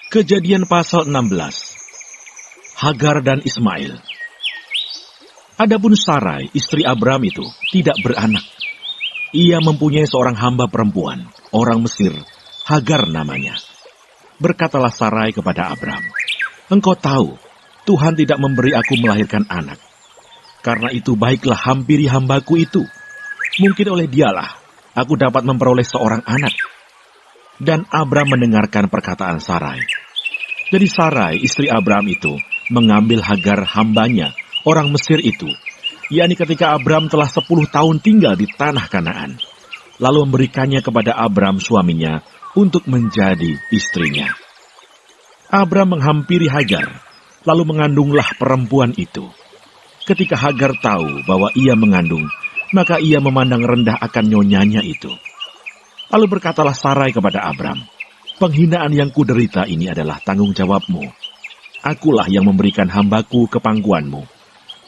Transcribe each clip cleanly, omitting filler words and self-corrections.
Kejadian pasal 16. Hagar dan Ismail. Adapun Sarai, istri Abram itu, tidak beranak. Ia mempunyai seorang hamba perempuan, orang Mesir, Hagar namanya. Berkatalah Sarai kepada Abram, "Engkau tahu, Tuhan tidak memberi aku melahirkan anak. Karena itu baiklah hampiri hambaku itu. Mungkin oleh dialah aku dapat memperoleh seorang anak." Dan Abram mendengarkan perkataan Sarai. Jadi Sarai, istri Abram itu, mengambil Hagar hambanya, orang Mesir itu, yakni ketika Abram telah 10 tahun tinggal di tanah Kanaan, lalu memberikannya kepada Abram suaminya untuk menjadi istrinya. Abram menghampiri Hagar, lalu mengandunglah perempuan itu. Ketika Hagar tahu bahwa ia mengandung, maka ia memandang rendah akan nyonyanya itu. Lalu berkatalah Sarai kepada Abram, "Penghinaan yang kuderita ini adalah tanggung jawabmu. Akulah yang memberikan hambaku ke pangkuanmu."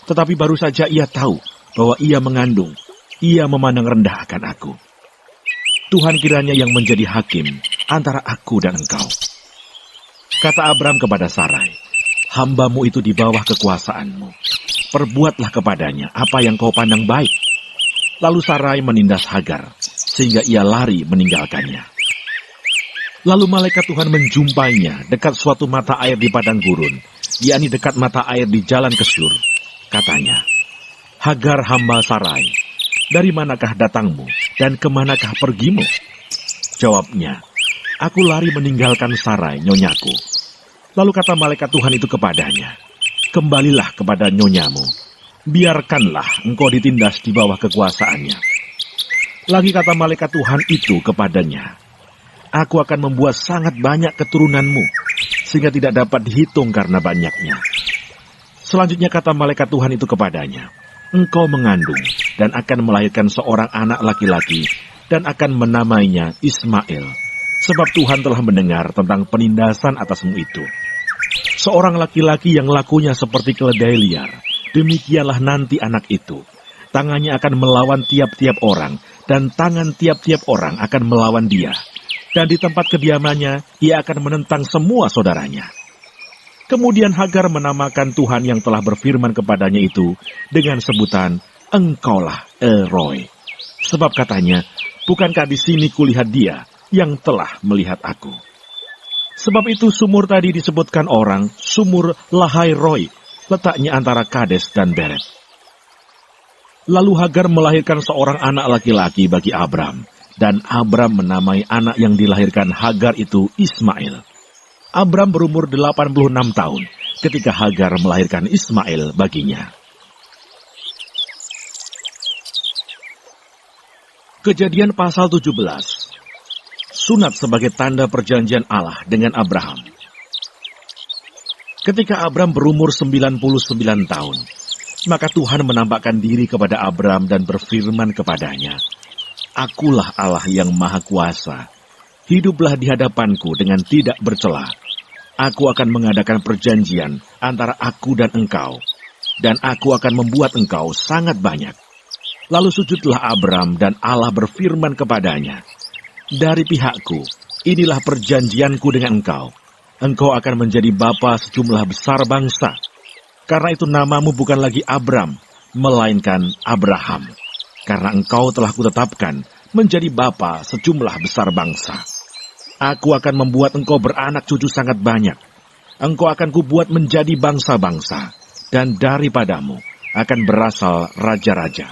Tetapi baru saja ia tahu bahwa ia mengandung, ia memandang rendah akan aku. Tuhan kiranya yang menjadi hakim antara aku dan engkau. Kata Abram kepada Sarai, "Hambamu itu di bawah kekuasaanmu. Perbuatlah kepadanya apa yang kau pandang baik." Lalu Sarai menindas Hagar, sehingga ia lari meninggalkannya. Lalu malaikat Tuhan menjumpainya dekat suatu mata air di padang gurun, yakni dekat mata air di jalan ke Syur. Katanya, "Hagar hamba Sarai, dari manakah datangmu dan kemanakah pergimu?" Jawabnya, "Aku lari meninggalkan Sarai, nyonyaku." Lalu kata malaikat Tuhan itu kepadanya, "Kembalilah kepada nyonyamu, biarkanlah engkau ditindas di bawah kekuasaannya." Lagi kata malaikat Tuhan itu kepadanya, "Aku akan membuat sangat banyak keturunanmu, sehingga tidak dapat dihitung karena banyaknya." Selanjutnya kata malaikat Tuhan itu kepadanya, "Engkau mengandung dan akan melahirkan seorang anak laki-laki, dan akan menamainya Ismail, sebab Tuhan telah mendengar tentang penindasan atasmu itu. Seorang laki-laki yang lakunya seperti keledai liar, demikianlah nanti anak itu. Tangannya akan melawan tiap-tiap orang, dan tangan tiap-tiap orang akan melawan dia. Dan di tempat kediamannya, ia akan menentang semua saudaranya." Kemudian Hagar menamakan Tuhan yang telah berfirman kepadanya itu dengan sebutan, "Engkaulah El-Roi." Sebab katanya, "Bukankah di sini kulihat dia yang telah melihat aku?" Sebab itu sumur tadi disebutkan orang sumur Lahai Roi, letaknya antara Kades dan Beret. Lalu Hagar melahirkan seorang anak laki-laki bagi Abram, dan Abram menamai anak yang dilahirkan Hagar itu Ismail. Abram berumur 86 tahun ketika Hagar melahirkan Ismail baginya. Kejadian pasal 17. Sunat sebagai tanda perjanjian Allah dengan Abraham. Ketika Abram berumur 99 tahun, maka Tuhan menampakkan diri kepada Abram dan berfirman kepadanya, "Akulah Allah yang Maha Kuasa. Hiduplah di hadapanku dengan tidak bercela. Aku akan mengadakan perjanjian antara aku dan engkau, dan aku akan membuat engkau sangat banyak." Lalu sujudlah Abram, dan Allah berfirman kepadanya, "Dari pihakku, inilah perjanjianku dengan engkau. Engkau akan menjadi bapa sejumlah besar bangsa. Karena itu namamu bukan lagi Abram, melainkan Abraham. Karena engkau telah kutetapkan menjadi bapa sejumlah besar bangsa. Aku akan membuat engkau beranak cucu sangat banyak. Engkau akan kubuat menjadi bangsa-bangsa, dan daripadamu akan berasal raja-raja.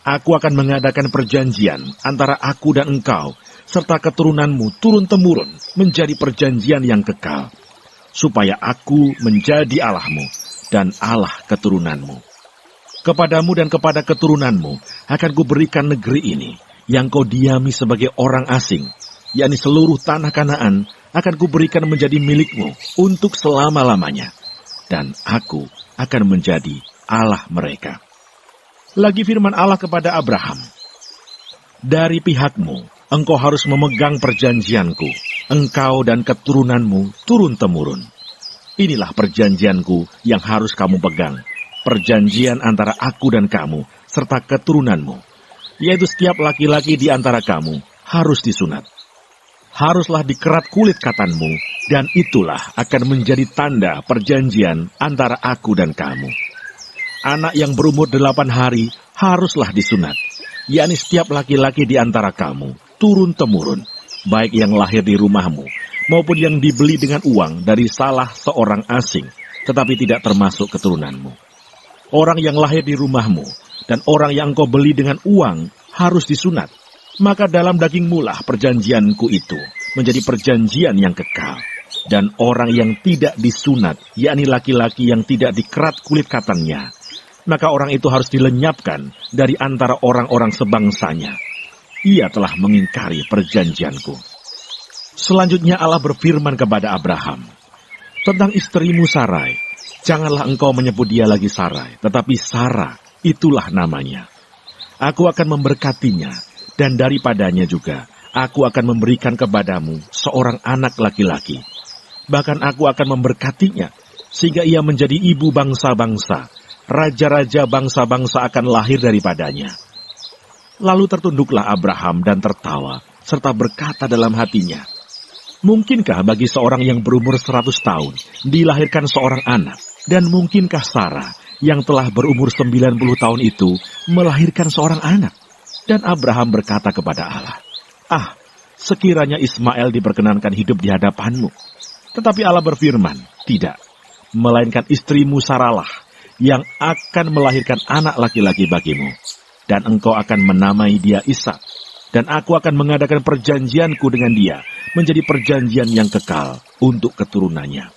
Aku akan mengadakan perjanjian antara aku dan engkau, serta keturunanmu turun-temurun menjadi perjanjian yang kekal, supaya aku menjadi Allahmu dan Allah keturunanmu. Kepadamu dan kepada keturunanmu akan kuberikan negeri ini, yang kau diami sebagai orang asing, yakni seluruh tanah Kanaan akan kuberikan menjadi milikmu untuk selama-lamanya, dan aku akan menjadi Allah mereka." Lagi firman Allah kepada Abraham, "Dari pihakmu, engkau harus memegang perjanjianku, engkau dan keturunanmu turun-temurun. Inilah perjanjianku yang harus kamu pegang, perjanjian antara aku dan kamu, serta keturunanmu, yaitu setiap laki-laki di antara kamu harus disunat. Haruslah dikerat kulit katanmu Dan itulah akan menjadi tanda perjanjian antara aku dan kamu. Anak yang berumur 8 hari haruslah disunat, yakni setiap laki-laki di antara kamu, turun-temurun, baik yang lahir di rumahmu, maupun yang dibeli dengan uang dari salah seorang asing, tetapi tidak termasuk keturunanmu. Orang yang lahir di rumahmu, dan orang yang engkau beli dengan uang, harus disunat. Maka dalam dagingmu lah perjanjianku itu menjadi perjanjian yang kekal. Dan orang yang tidak disunat, yakni laki-laki yang tidak dikerat kulit katanya, maka orang itu harus dilenyapkan dari antara orang-orang sebangsanya. Ia telah mengingkari perjanjianku. Selanjutnya Allah berfirman kepada Abraham, tentang istrimu Sarai, janganlah engkau menyebut dia lagi Sarai, tetapi Sarah, itulah namanya. Aku akan memberkatinya, dan daripadanya juga aku akan memberikan kepadamu seorang anak laki-laki. Bahkan aku akan memberkatinya, sehingga ia menjadi ibu bangsa-bangsa. Raja-raja bangsa-bangsa akan lahir daripadanya. Lalu tertunduklah Abraham dan tertawa, serta berkata dalam hatinya, mungkinkah bagi seorang yang berumur 100 tahun dilahirkan seorang anak? Dan mungkinkah Sarah yang telah berumur 90 tahun itu melahirkan seorang anak? Dan Abraham berkata kepada Allah, sekiranya Ismail diperkenankan hidup di hadapanmu. Tetapi Allah berfirman, tidak, melainkan istrimu Saralah yang akan melahirkan anak laki-laki bagimu. Dan engkau akan menamai dia Ishak. Dan aku akan mengadakan perjanjianku dengan dia, menjadi perjanjian yang kekal untuk keturunannya.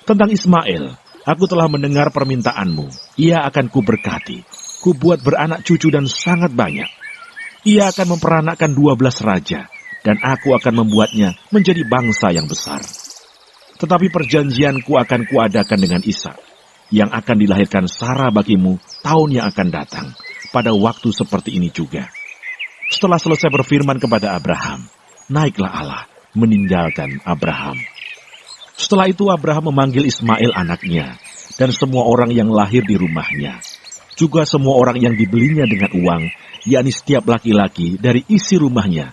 Tentang Ismail, aku telah mendengar permintaanmu. Ia akan kuberkati, kubuat beranak cucu dan sangat banyak. Ia akan memperanakkan 12 raja, dan aku akan membuatnya menjadi bangsa yang besar. Tetapi perjanjianku akan kuadakan dengan Ishak, yang akan dilahirkan Sarah bagimu tahun yang akan datang, pada waktu seperti ini juga. Setelah selesai berfirman kepada Abraham, naiklah Allah meninggalkan Abraham. Setelah itu Abraham memanggil Ismail anaknya, dan semua orang yang lahir di rumahnya, juga semua orang yang dibelinya dengan uang, yakni setiap laki-laki dari isi rumahnya.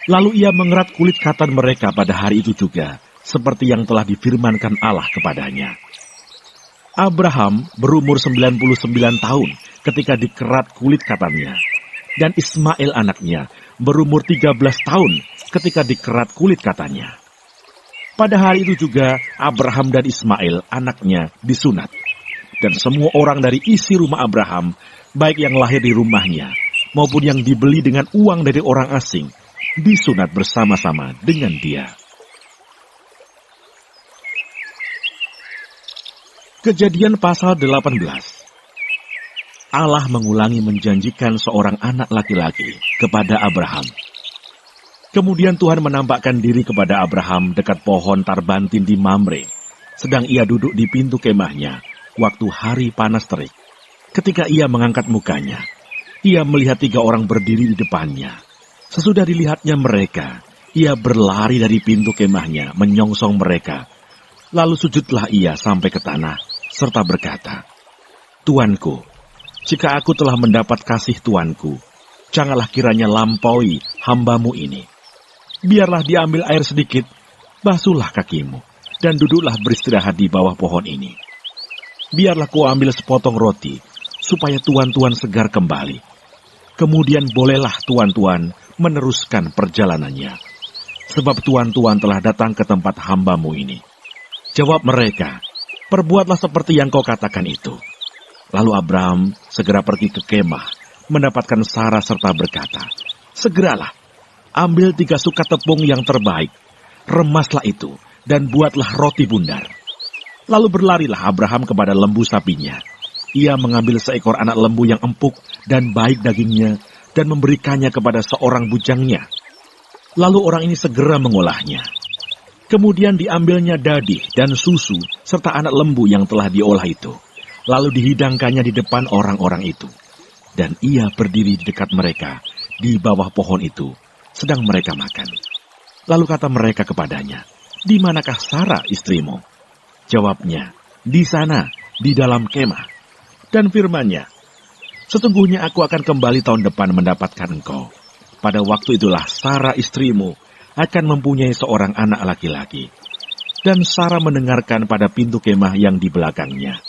Lalu ia mengerat kulit katan mereka pada hari itu juga, seperti yang telah difirmankan Allah kepadanya. Abraham berumur 99 tahun ketika dikerat kulit katannya, dan Ismail anaknya berumur 13 tahun ketika dikerat kulit katanya. Pada hari itu juga Abraham dan Ismail anaknya disunat, dan semua orang dari isi rumah Abraham, baik yang lahir di rumahnya maupun yang dibeli dengan uang dari orang asing, disunat bersama-sama dengan dia. Kejadian pasal 18. Allah mengulangi menjanjikan seorang anak laki-laki kepada Abraham. Kemudian Tuhan menampakkan diri kepada Abraham dekat pohon tarbantin di Mamre, sedang ia duduk di pintu kemahnya waktu hari panas terik. Ketika ia mengangkat mukanya, ia melihat 3 orang berdiri di depannya. Sesudah dilihatnya mereka, ia berlari dari pintu kemahnya menyongsong mereka. Lalu sujudlah ia sampai ke tanah, serta berkata, Tuanku, jika aku telah mendapat kasih Tuanku, janganlah kiranya lampaui hambamu ini. Biarlah diambil air sedikit, basuhlah kakimu, dan duduklah beristirahat di bawah pohon ini. Biarlah ku ambil sepotong roti, supaya tuan-tuan segar kembali. Kemudian bolehlah tuan-tuan meneruskan perjalanannya, sebab tuan-tuan telah datang ke tempat hambamu ini. Jawab mereka, perbuatlah seperti yang kau katakan itu. Lalu Abraham segera pergi ke kemah, mendapatkan Sarah serta berkata, segeralah, ambil 3 sukat tepung yang terbaik, remaslah itu, dan buatlah roti bundar. Lalu berlarilah Abraham kepada lembu sapinya. Ia mengambil seekor anak lembu yang empuk dan baik dagingnya, dan memberikannya kepada seorang bujangnya. Lalu orang ini segera mengolahnya. Kemudian diambilnya dadih dan susu, serta anak lembu yang telah diolah itu. Lalu dihidangkannya di depan orang-orang itu. Dan ia berdiri di dekat mereka, di bawah pohon itu, sedang mereka makan. Lalu kata mereka kepadanya, di manakah Sarah istrimu? Jawabnya, di sana, di dalam kemah. Dan firman-Nya, sesungguhnya aku akan kembali tahun depan mendapatkan engkau. Pada waktu itulah Sarah istrimu akan mempunyai seorang anak laki-laki. dan Sarah mendengarkan pada pintu kemah yang di belakangnya.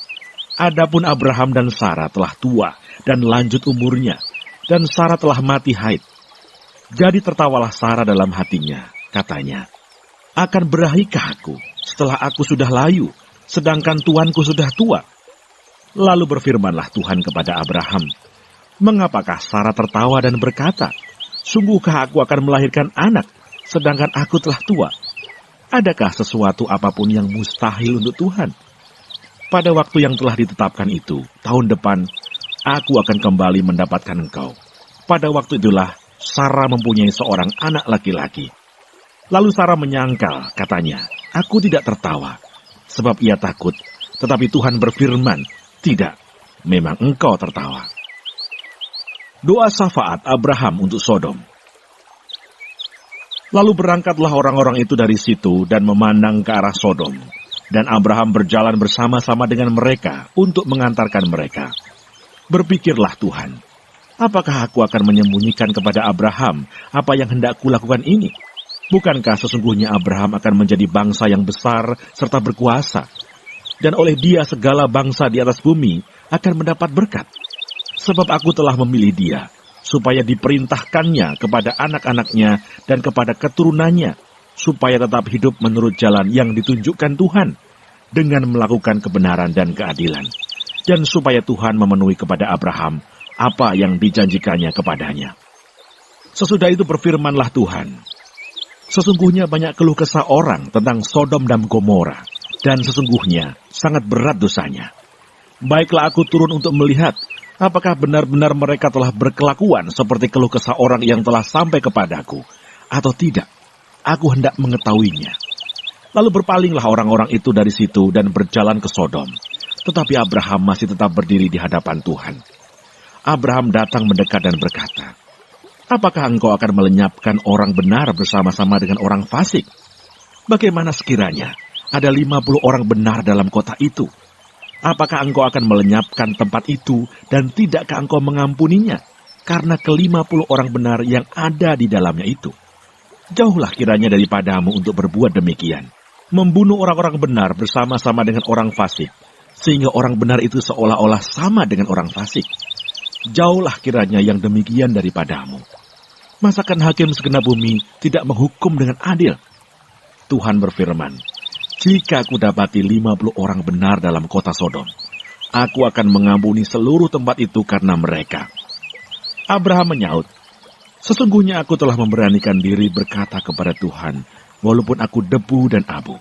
Adapun Abraham dan Sarah telah tua dan lanjut umurnya, dan Sarah telah mati haid. Jadi tertawalah Sarah dalam hatinya, katanya, akan berahikah aku setelah aku sudah layu, sedangkan tuanku sudah tua? Lalu berfirmanlah Tuhan kepada Abraham, mengapakah Sarah tertawa dan berkata, sungguhkah aku akan melahirkan anak, sedangkan aku telah tua? Adakah sesuatu apapun yang mustahil untuk Tuhan? Pada waktu yang telah ditetapkan itu, tahun depan, aku akan kembali mendapatkan engkau. Pada waktu itulah, Sarah mempunyai seorang anak laki-laki. Lalu Sarah menyangkal, katanya, aku tidak tertawa, sebab ia takut. Tetapi Tuhan berfirman, tidak, memang engkau tertawa. Doa syafaat Abraham untuk Sodom. Lalu berangkatlah orang-orang itu dari situ dan memandang ke arah Sodom. Dan Abraham berjalan bersama-sama dengan mereka untuk mengantarkan mereka. Berpikirlah Tuhan, apakah aku akan menyembunyikan kepada Abraham apa yang hendak kulakukan ini? Bukankah sesungguhnya Abraham akan menjadi bangsa yang besar serta berkuasa? Dan oleh dia segala bangsa di atas bumi akan mendapat berkat. Sebab aku telah memilih dia, supaya diperintahkannya kepada anak-anaknya dan kepada keturunannya, supaya tetap hidup menurut jalan yang ditunjukkan Tuhan, dengan melakukan kebenaran dan keadilan, dan supaya Tuhan memenuhi kepada Abraham apa yang dijanjikannya kepadanya. Sesudah itu berfirmanlah Tuhan, sesungguhnya banyak keluh kesah orang tentang Sodom dan Gomora, dan sesungguhnya sangat berat dosanya. Baiklah aku turun untuk melihat, apakah benar-benar mereka telah berkelakuan seperti keluh kesah orang yang telah sampai kepadaku, atau tidak. Aku hendak mengetahuinya. Lalu berpalinglah orang-orang itu dari situ dan berjalan ke Sodom. Tetapi Abraham masih tetap berdiri di hadapan Tuhan. Abraham datang mendekat dan berkata, apakah engkau akan melenyapkan orang benar bersama-sama dengan orang fasik? Bagaimana sekiranya ada 50 orang benar dalam kota itu? Apakah engkau akan melenyapkan tempat itu dan tidakkah engkau mengampuninya karena ke-50 orang benar yang ada di dalamnya itu? Jauhlah kiranya daripadamu untuk berbuat demikian, membunuh orang-orang benar bersama-sama dengan orang fasik, sehingga orang benar itu seolah-olah sama dengan orang fasik. Jauhlah kiranya yang demikian daripadamu. Masakan hakim segenap bumi tidak menghukum dengan adil? Tuhan berfirman, jika aku dapati 50 orang benar dalam kota Sodom, aku akan mengampuni seluruh tempat itu karena mereka. Abraham menyaut, sesungguhnya aku telah memberanikan diri berkata kepada Tuhan, walaupun aku debu dan abu.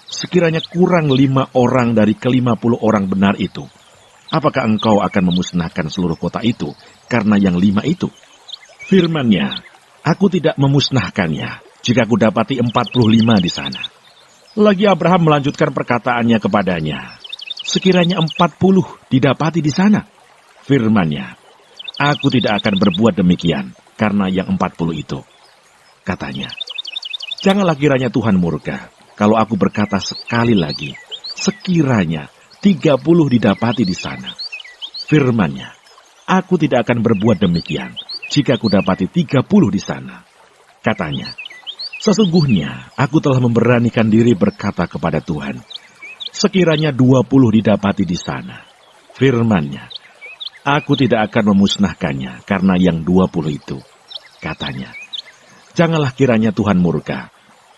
Sekiranya kurang 5 orang dari ke-50 orang benar itu, apakah engkau akan memusnahkan seluruh kota itu karena yang 5 itu? Firman-Nya, aku tidak memusnahkannya jika aku dapati 45 di sana. Lagi Abraham melanjutkan perkataannya kepadanya, sekiranya 40 didapati di sana. Firman-Nya, aku tidak akan berbuat demikian karena yang 40 itu. Katanya, janganlah kiranya Tuhan murka kalau aku berkata sekali lagi, sekiranya 30 didapati di sana. Firman-Nya, aku tidak akan berbuat demikian jika aku dapati 30 di sana. Katanya, sesungguhnya aku telah memberanikan diri berkata kepada Tuhan, sekiranya 20 didapati di sana. Firman-Nya, aku tidak akan memusnahkannya karena yang 20 itu. Katanya, janganlah kiranya Tuhan murka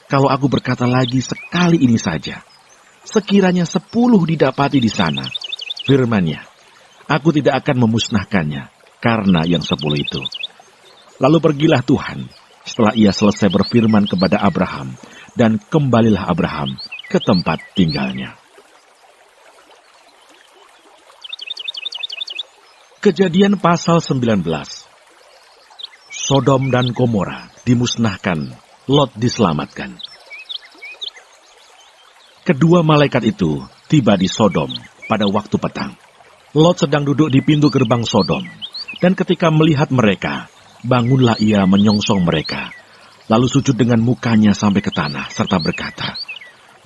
kalau aku berkata lagi sekali ini saja, sekiranya 10 didapati di sana. Firman-Nya, aku tidak akan memusnahkannya karena yang 10 itu. Lalu pergilah Tuhan setelah ia selesai berfirman kepada Abraham, dan kembalilah Abraham ke tempat tinggalnya. Kejadian pasal 19. Sodom dan Gomora dimusnahkan, Lot diselamatkan. Kedua malaikat itu tiba di Sodom pada waktu petang. Lot sedang duduk di pintu gerbang Sodom, dan ketika melihat mereka, bangunlah ia menyongsong mereka, lalu sujud dengan mukanya sampai ke tanah, serta berkata,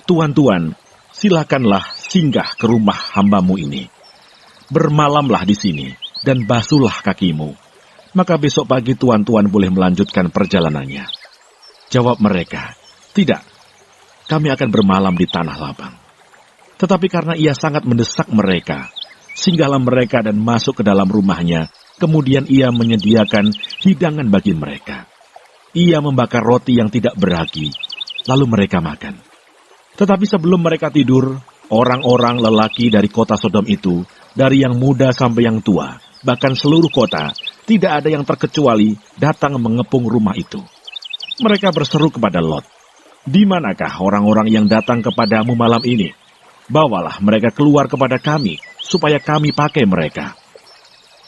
Tuan-tuan, silakanlah singgah ke rumah hambamu ini. Bermalamlah di sini, dan basuhlah kakimu, maka besok pagi tuan-tuan boleh melanjutkan perjalanannya. Jawab mereka, tidak, kami akan bermalam di tanah lapang. Tetapi karena ia sangat mendesak mereka, singgahlah mereka dan masuk ke dalam rumahnya, kemudian ia menyediakan hidangan bagi mereka. Ia membakar roti yang tidak beragi, lalu mereka makan. Tetapi sebelum mereka tidur, orang-orang lelaki dari kota Sodom itu, dari yang muda sampai yang tua, bahkan seluruh kota, tidak ada yang terkecuali datang mengepung rumah itu. Mereka berseru kepada Lot, "Di manakah orang-orang yang datang kepadamu malam ini? Bawalah mereka keluar kepada kami, supaya kami pakai mereka."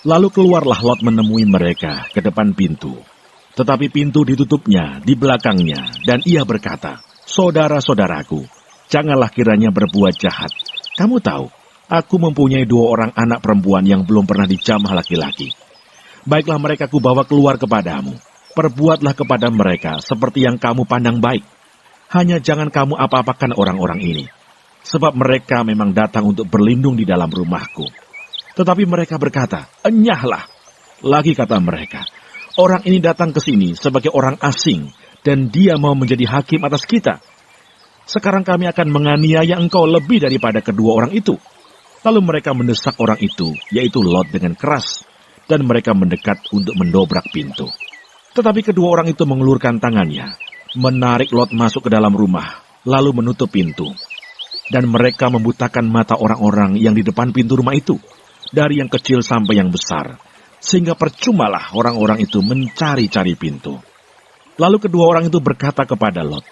Lalu keluarlah Lot menemui mereka ke depan pintu. Tetapi pintu ditutupnya di belakangnya, dan ia berkata, "Saudara-saudaraku, janganlah kiranya berbuat jahat. Kamu tahu, aku mempunyai 2 orang anak perempuan yang belum pernah dijamah laki-laki. Baiklah mereka kubawa keluar kepadamu. Perbuatlah kepada mereka seperti yang kamu pandang baik. Hanya jangan kamu apa-apakan orang-orang ini. Sebab mereka memang datang untuk berlindung di dalam rumahku." Tetapi mereka berkata, "Enyahlah." Lagi kata mereka, "Orang ini datang ke sini sebagai orang asing, dan dia mau menjadi hakim atas kita. Sekarang kami akan menganiaya engkau lebih daripada kedua orang itu." Lalu mereka mendesak orang itu, yaitu Lot, dengan keras, dan mereka mendekat untuk mendobrak pintu. Tetapi kedua orang itu mengulurkan tangannya, menarik Lot masuk ke dalam rumah, lalu menutup pintu. Dan mereka membutakan mata orang-orang yang di depan pintu rumah itu, dari yang kecil sampai yang besar, sehingga percumalah orang-orang itu mencari-cari pintu. Lalu kedua orang itu berkata kepada Lot,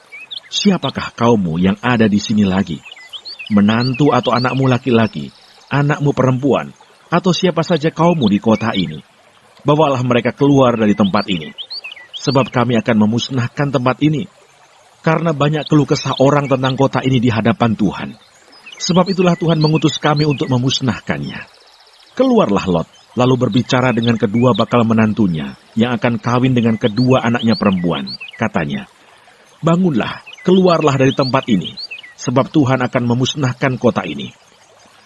"Siapakah kaummu yang ada di sini lagi? Menantu atau anakmu laki-laki, anakmu perempuan, atau siapa saja kaummu di kota ini? Bawalah mereka keluar dari tempat ini, sebab kami akan memusnahkan tempat ini. Karena banyak keluh kesah orang tentang kota ini di hadapan Tuhan. Sebab itulah Tuhan mengutus kami untuk memusnahkannya." Keluarlah Lot, lalu berbicara dengan kedua bakal menantunya, yang akan kawin dengan kedua anaknya perempuan. Katanya, "Bangunlah, keluarlah dari tempat ini, sebab Tuhan akan memusnahkan kota ini."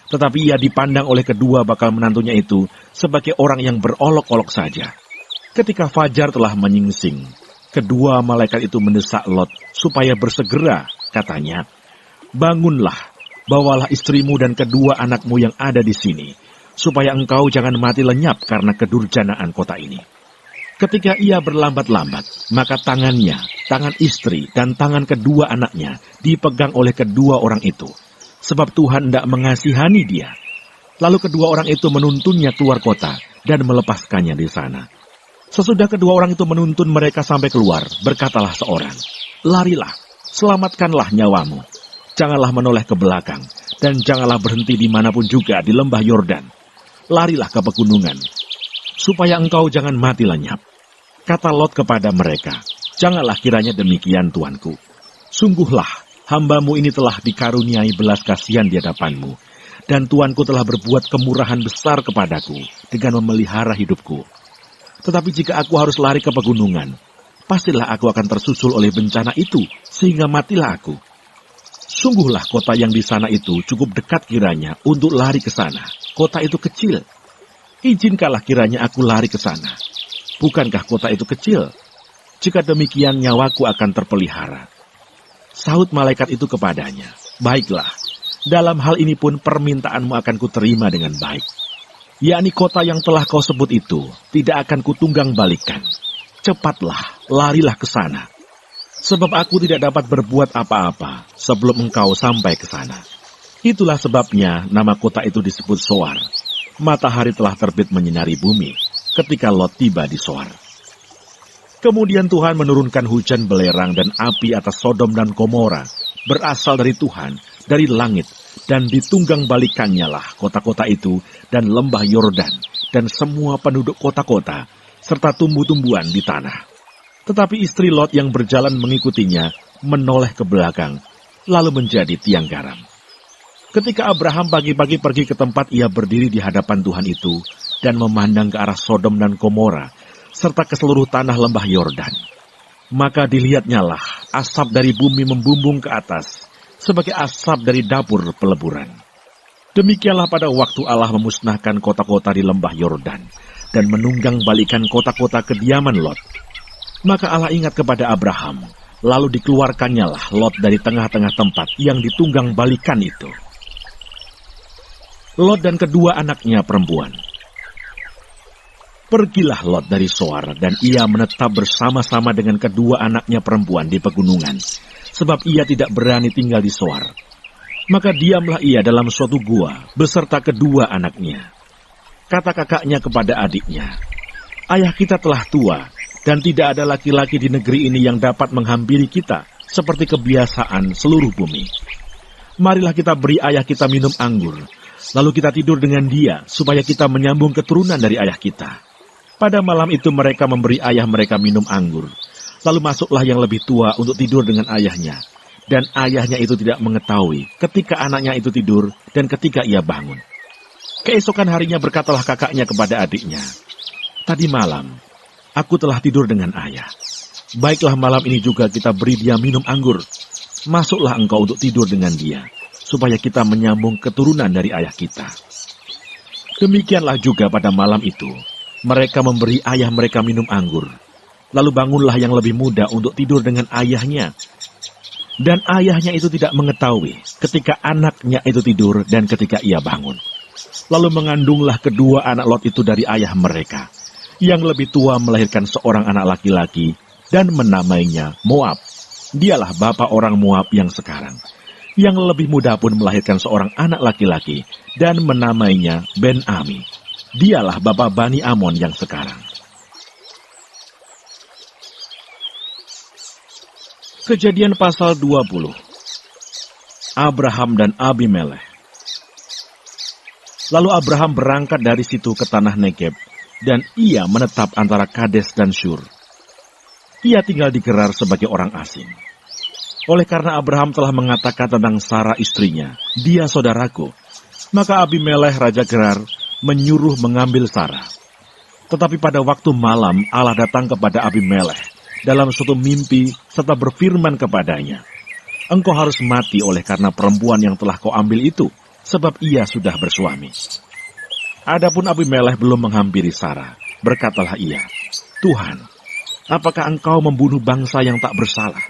Tetapi ia dipandang oleh kedua bakal menantunya itu sebagai orang yang berolok-olok saja. Ketika fajar telah menyingsing, kedua malaikat itu mendesak Lot supaya bersegera. Katanya, "Bangunlah, bawalah istrimu dan kedua anakmu yang ada di sini, supaya engkau jangan mati lenyap karena kedurjanaan kota ini." Ketika ia berlambat-lambat, maka tangannya, tangan istri, dan tangan kedua anaknya dipegang oleh kedua orang itu, sebab Tuhan tidak mengasihani dia. Lalu kedua orang itu menuntunnya keluar kota dan melepaskannya di sana. Sesudah kedua orang itu menuntun mereka sampai keluar, berkatalah seorang, "Larilah, selamatkanlah nyawamu. Janganlah menoleh ke belakang, dan janganlah berhenti dimanapun juga di lembah Yordan. Larilah ke pegunungan, supaya engkau jangan mati lenyap." Kata Lot kepada mereka, "Janganlah kiranya demikian, tuanku. Sungguhlah, hambamu ini telah dikaruniai belas kasihan di hadapanmu, dan tuanku telah berbuat kemurahan besar kepadaku dengan memelihara hidupku. Tetapi jika aku harus lari ke pegunungan, pastilah aku akan tersusul oleh bencana itu, sehingga matilah aku. Sungguhlah kota yang di sana itu cukup dekat kiranya untuk lari ke sana. Kota itu kecil. Izinkanlah kiranya aku lari ke sana. Bukankah kota itu kecil? Jika demikian nyawaku akan terpelihara." Sahut malaikat itu kepadanya, "Baiklah, dalam hal ini pun permintaanmu akan kuterima dengan baik. Yakni kota yang telah kau sebut itu tidak akan kutunggang balikan. Cepatlah, larilah ke sana. Sebab aku tidak dapat berbuat apa-apa sebelum engkau sampai ke sana." Itulah sebabnya nama kota itu disebut Soar. Matahari telah terbit menyinari bumi ketika Lot tiba di Soar. Kemudian Tuhan menurunkan hujan belerang dan api atas Sodom dan Gomora, berasal dari Tuhan, dari langit, dan ditunggang balikannya lah kota-kota itu dan lembah Yordan, dan semua penduduk kota-kota, serta tumbuh-tumbuhan di tanah. Tetapi istri Lot yang berjalan mengikutinya, menoleh ke belakang, lalu menjadi tiang garam. Ketika Abraham pagi-pagi pergi ke tempat ia berdiri di hadapan Tuhan itu, dan memandang ke arah Sodom dan Gomora, serta ke seluruh tanah lembah Yordan, maka dilihatnyalah asap dari bumi membumbung ke atas, sebagai asap dari dapur peleburan. Demikianlah pada waktu Allah memusnahkan kota-kota di lembah Yordan, dan menunggang balikan kota-kota kediaman Lot. Maka Allah ingat kepada Abraham, Lalu dikeluarkannyalah Lot dari tengah-tengah tempat yang ditunggang balikan itu. Lot dan kedua anaknya perempuan. Pergilah Lot dari Zoar, dan ia menetap bersama-sama dengan kedua anaknya perempuan di pegunungan, sebab ia tidak berani tinggal di Zoar. Maka diamlah ia dalam suatu gua beserta kedua anaknya. Kata kakaknya kepada adiknya, "Ayah kita telah tua, dan tidak ada laki-laki di negeri ini yang dapat menghampiri kita, seperti kebiasaan seluruh bumi. Marilah kita beri ayah kita minum anggur, lalu kita tidur dengan dia, supaya kita menyambung keturunan dari ayah kita." Pada malam itu mereka memberi ayah mereka minum anggur. Lalu masuklah yang lebih tua untuk tidur dengan ayahnya. Dan ayahnya itu tidak mengetahui ketika anaknya itu tidur dan ketika ia bangun. Keesokan harinya berkatalah kakaknya kepada adiknya, "Tadi malam, aku telah tidur dengan ayah. Baiklah malam ini juga kita beri dia minum anggur. Masuklah engkau untuk tidur dengan dia, supaya kita menyambung keturunan dari ayah kita." Demikianlah juga pada malam itu, mereka memberi ayah mereka minum anggur. Lalu bangunlah yang lebih muda untuk tidur dengan ayahnya. Dan ayahnya itu tidak mengetahui ketika anaknya itu tidur dan ketika ia bangun. Lalu mengandunglah kedua anak Lot itu dari ayah mereka. Yang lebih tua melahirkan seorang anak laki-laki dan menamainya Moab. Dialah bapa orang Moab yang sekarang. Yang lebih muda pun melahirkan seorang anak laki-laki dan menamainya Ben-Ami. Dialah bapa Bani Amon yang sekarang. Kejadian pasal 20. Abraham dan Abimelekh. Lalu Abraham berangkat dari situ ke tanah Negeb, dan ia menetap antara Kades dan Syur. Ia tinggal di Gerar sebagai orang asing. Oleh karena Abraham telah mengatakan tentang Sarah istrinya, "Dia saudaraku," maka Abimelekh raja Gerar menyuruh mengambil Sarah. Tetapi pada waktu malam Allah datang kepada Abimelekh dalam suatu mimpi serta berfirman kepadanya, "Engkau harus mati oleh karena perempuan yang telah kau ambil itu, sebab ia sudah bersuami." Adapun Abimelekh belum menghampiri Sarah, berkatalah ia, "Tuhan, apakah engkau membunuh bangsa yang tak bersalah?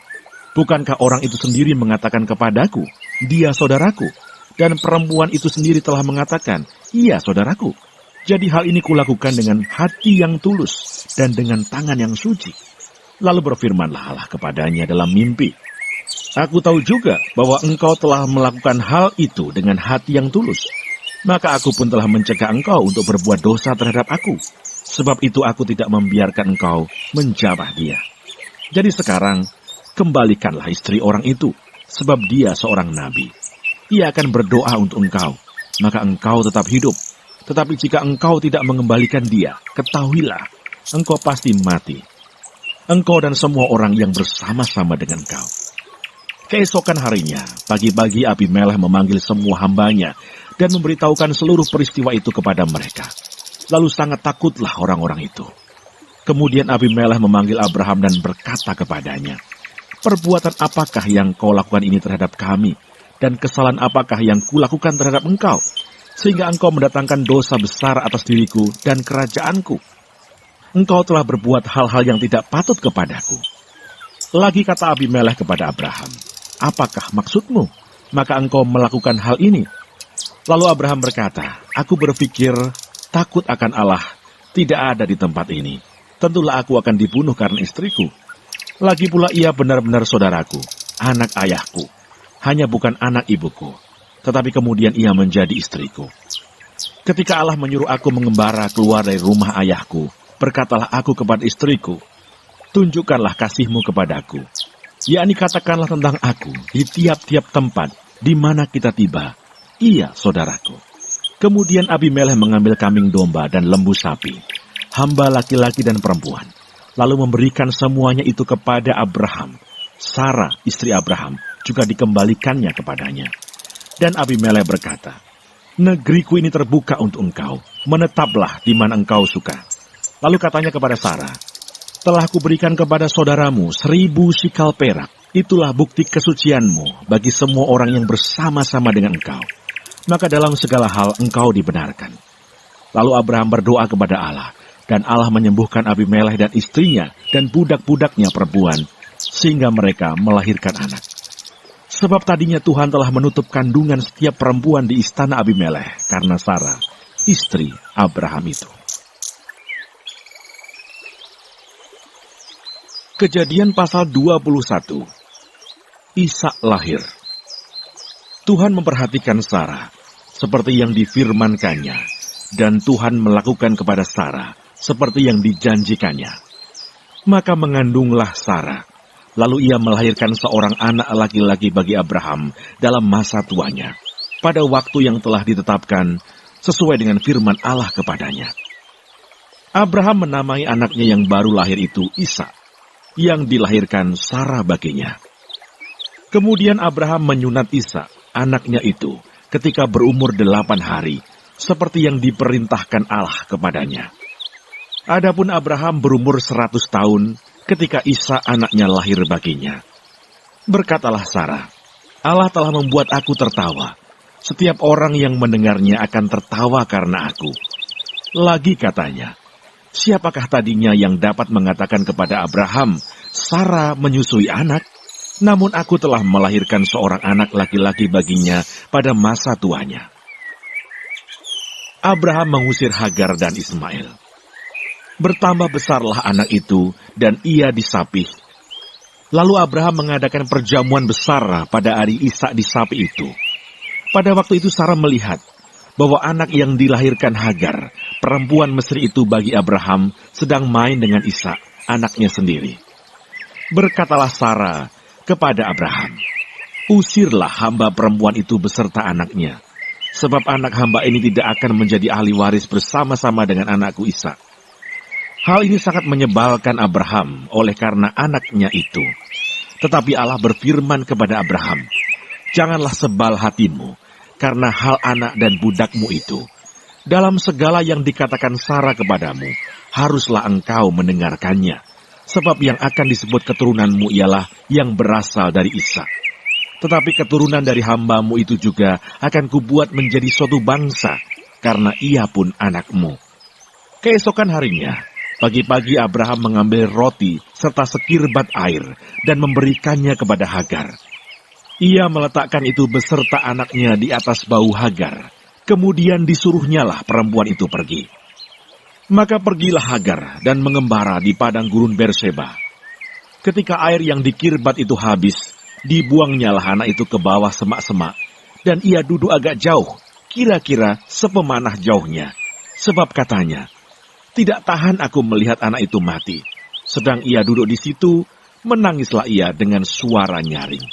Bukankah orang itu sendiri mengatakan kepadaku, 'Dia saudaraku,' dan perempuan itu sendiri telah mengatakan, 'Iya saudaraku'? Jadi hal ini kulakukan dengan hati yang tulus dan dengan tangan yang suci." Lalu berfirmanlah Allah kepadanya dalam mimpi, "Aku tahu juga bahwa engkau telah melakukan hal itu dengan hati yang tulus. Maka aku pun telah mencegah engkau untuk berbuat dosa terhadap aku. Sebab itu aku tidak membiarkan engkau menjamah dia. Jadi sekarang, kembalikanlah istri orang itu, sebab dia seorang nabi. Ia akan berdoa untuk engkau, maka engkau tetap hidup. Tetapi jika engkau tidak mengembalikan dia, ketahuilah, engkau pasti mati. Engkau dan semua orang yang bersama-sama dengan kau." Keesokan harinya, pagi-pagi Abimelekh memanggil semua hambanya dan memberitahukan seluruh peristiwa itu kepada mereka. Lalu sangat takutlah orang-orang itu. Kemudian Abimelekh memanggil Abraham dan berkata kepadanya, "Perbuatan apakah yang kau lakukan ini terhadap kami? Dan kesalahan apakah yang kulakukan terhadap engkau? Sehingga engkau mendatangkan dosa besar atas diriku dan kerajaanku. Engkau telah berbuat hal-hal yang tidak patut kepadaku." Lagi kata Abimelekh kepada Abraham, "Apakah maksudmu? Maka engkau melakukan hal ini." Lalu Abraham berkata, "Aku berpikir takut akan Allah tidak ada di tempat ini. Tentulah aku akan dibunuh karena istriku. Lagi pula ia benar-benar saudaraku, anak ayahku, hanya bukan anak ibuku. Tetapi kemudian ia menjadi istriku. Ketika Allah menyuruh aku mengembara keluar dari rumah ayahku, berkatalah aku kepada istriku, 'Tunjukkanlah kasihmu kepadaku, yakni katakanlah tentang aku di tiap-tiap tempat di mana kita tiba. Iya, saudaraku.' Kemudian Abimelekh mengambil kambing domba dan lembu sapi, hamba laki-laki dan perempuan, lalu memberikan semuanya itu kepada Abraham. Sarah, istri Abraham, juga dikembalikannya kepadanya. Dan Abimelekh berkata, 'Negeriku ini terbuka untuk engkau, menetaplah di mana engkau suka.' Lalu katanya kepada Sarah, 'Telah kuberikan kepada saudaramu 1000 sikal perak. Itulah bukti kesucianmu bagi semua orang yang bersama-sama dengan engkau. Maka dalam segala hal engkau dibenarkan.' Lalu Abraham berdoa kepada Allah, dan Allah menyembuhkan Abimelekh dan istrinya dan budak-budaknya perempuan, sehingga mereka melahirkan anak. Sebab tadinya Tuhan telah menutup kandungan setiap perempuan di istana Abimelekh karena Sarah, istri Abraham itu. Kejadian pasal 21. Ishak lahir. Tuhan memperhatikan Sarah seperti yang difirmankannya, dan Tuhan melakukan kepada Sarah seperti yang dijanjikannya. Maka mengandunglah Sarah, lalu ia melahirkan seorang anak laki-laki bagi Abraham dalam masa tuanya, pada waktu yang telah ditetapkan sesuai dengan firman Allah kepadanya. Abraham menamai anaknya yang baru lahir itu Ishak, yang dilahirkan Sarah baginya. Kemudian Abraham menyunat Ishak, anaknya itu, ketika berumur 8 hari, seperti yang diperintahkan Allah kepadanya. Adapun Abraham berumur 100 tahun, ketika Ishak anaknya lahir baginya. Berkatalah Sarah, Allah telah membuat aku tertawa. Setiap orang yang mendengarnya akan tertawa karena aku. Lagi katanya, siapakah tadinya yang dapat mengatakan kepada Abraham, Sarah menyusui anak? Namun aku telah melahirkan seorang anak laki-laki baginya pada masa tuanya. Abraham mengusir Hagar dan Ismail. Bertambah besarlah anak itu, dan ia disapih. Lalu Abraham mengadakan perjamuan besar pada hari Ishak disapi itu. Pada waktu itu Sarah melihat bahwa anak yang dilahirkan Hagar, perempuan Mesri itu bagi Abraham, sedang main dengan Ishak, anaknya sendiri. Berkatalah Sarah kepada Abraham, usirlah hamba perempuan itu beserta anaknya, sebab anak hamba ini tidak akan menjadi ahli waris bersama-sama dengan anakku Ishak. Hal ini sangat menyebalkan Abraham oleh karena anaknya itu. Tetapi Allah berfirman kepada Abraham, janganlah sebal hatimu karena hal anak dan budakmu itu. Dalam segala yang dikatakan Sarah kepadamu, haruslah engkau mendengarkannya. Sebab yang akan disebut keturunanmu ialah yang berasal dari Ishak. Tetapi keturunan dari hambamu itu juga akan kubuat menjadi suatu bangsa, karena ia pun anakmu. Keesokan harinya, pagi-pagi Abraham mengambil roti serta sekirbat air dan memberikannya kepada Hagar. Ia meletakkan itu beserta anaknya di atas bahu Hagar. Kemudian disuruhnyalah perempuan itu pergi. Maka pergilah Hagar dan mengembara di padang gurun Berseba. Ketika air yang dikirbat itu habis, dibuangnyalah anak itu ke bawah semak-semak, dan ia duduk agak jauh, kira-kira sepemanah jauhnya. Sebab katanya, tidak tahan aku melihat anak itu mati. Sedang ia duduk di situ, menangislah ia dengan suara nyaring.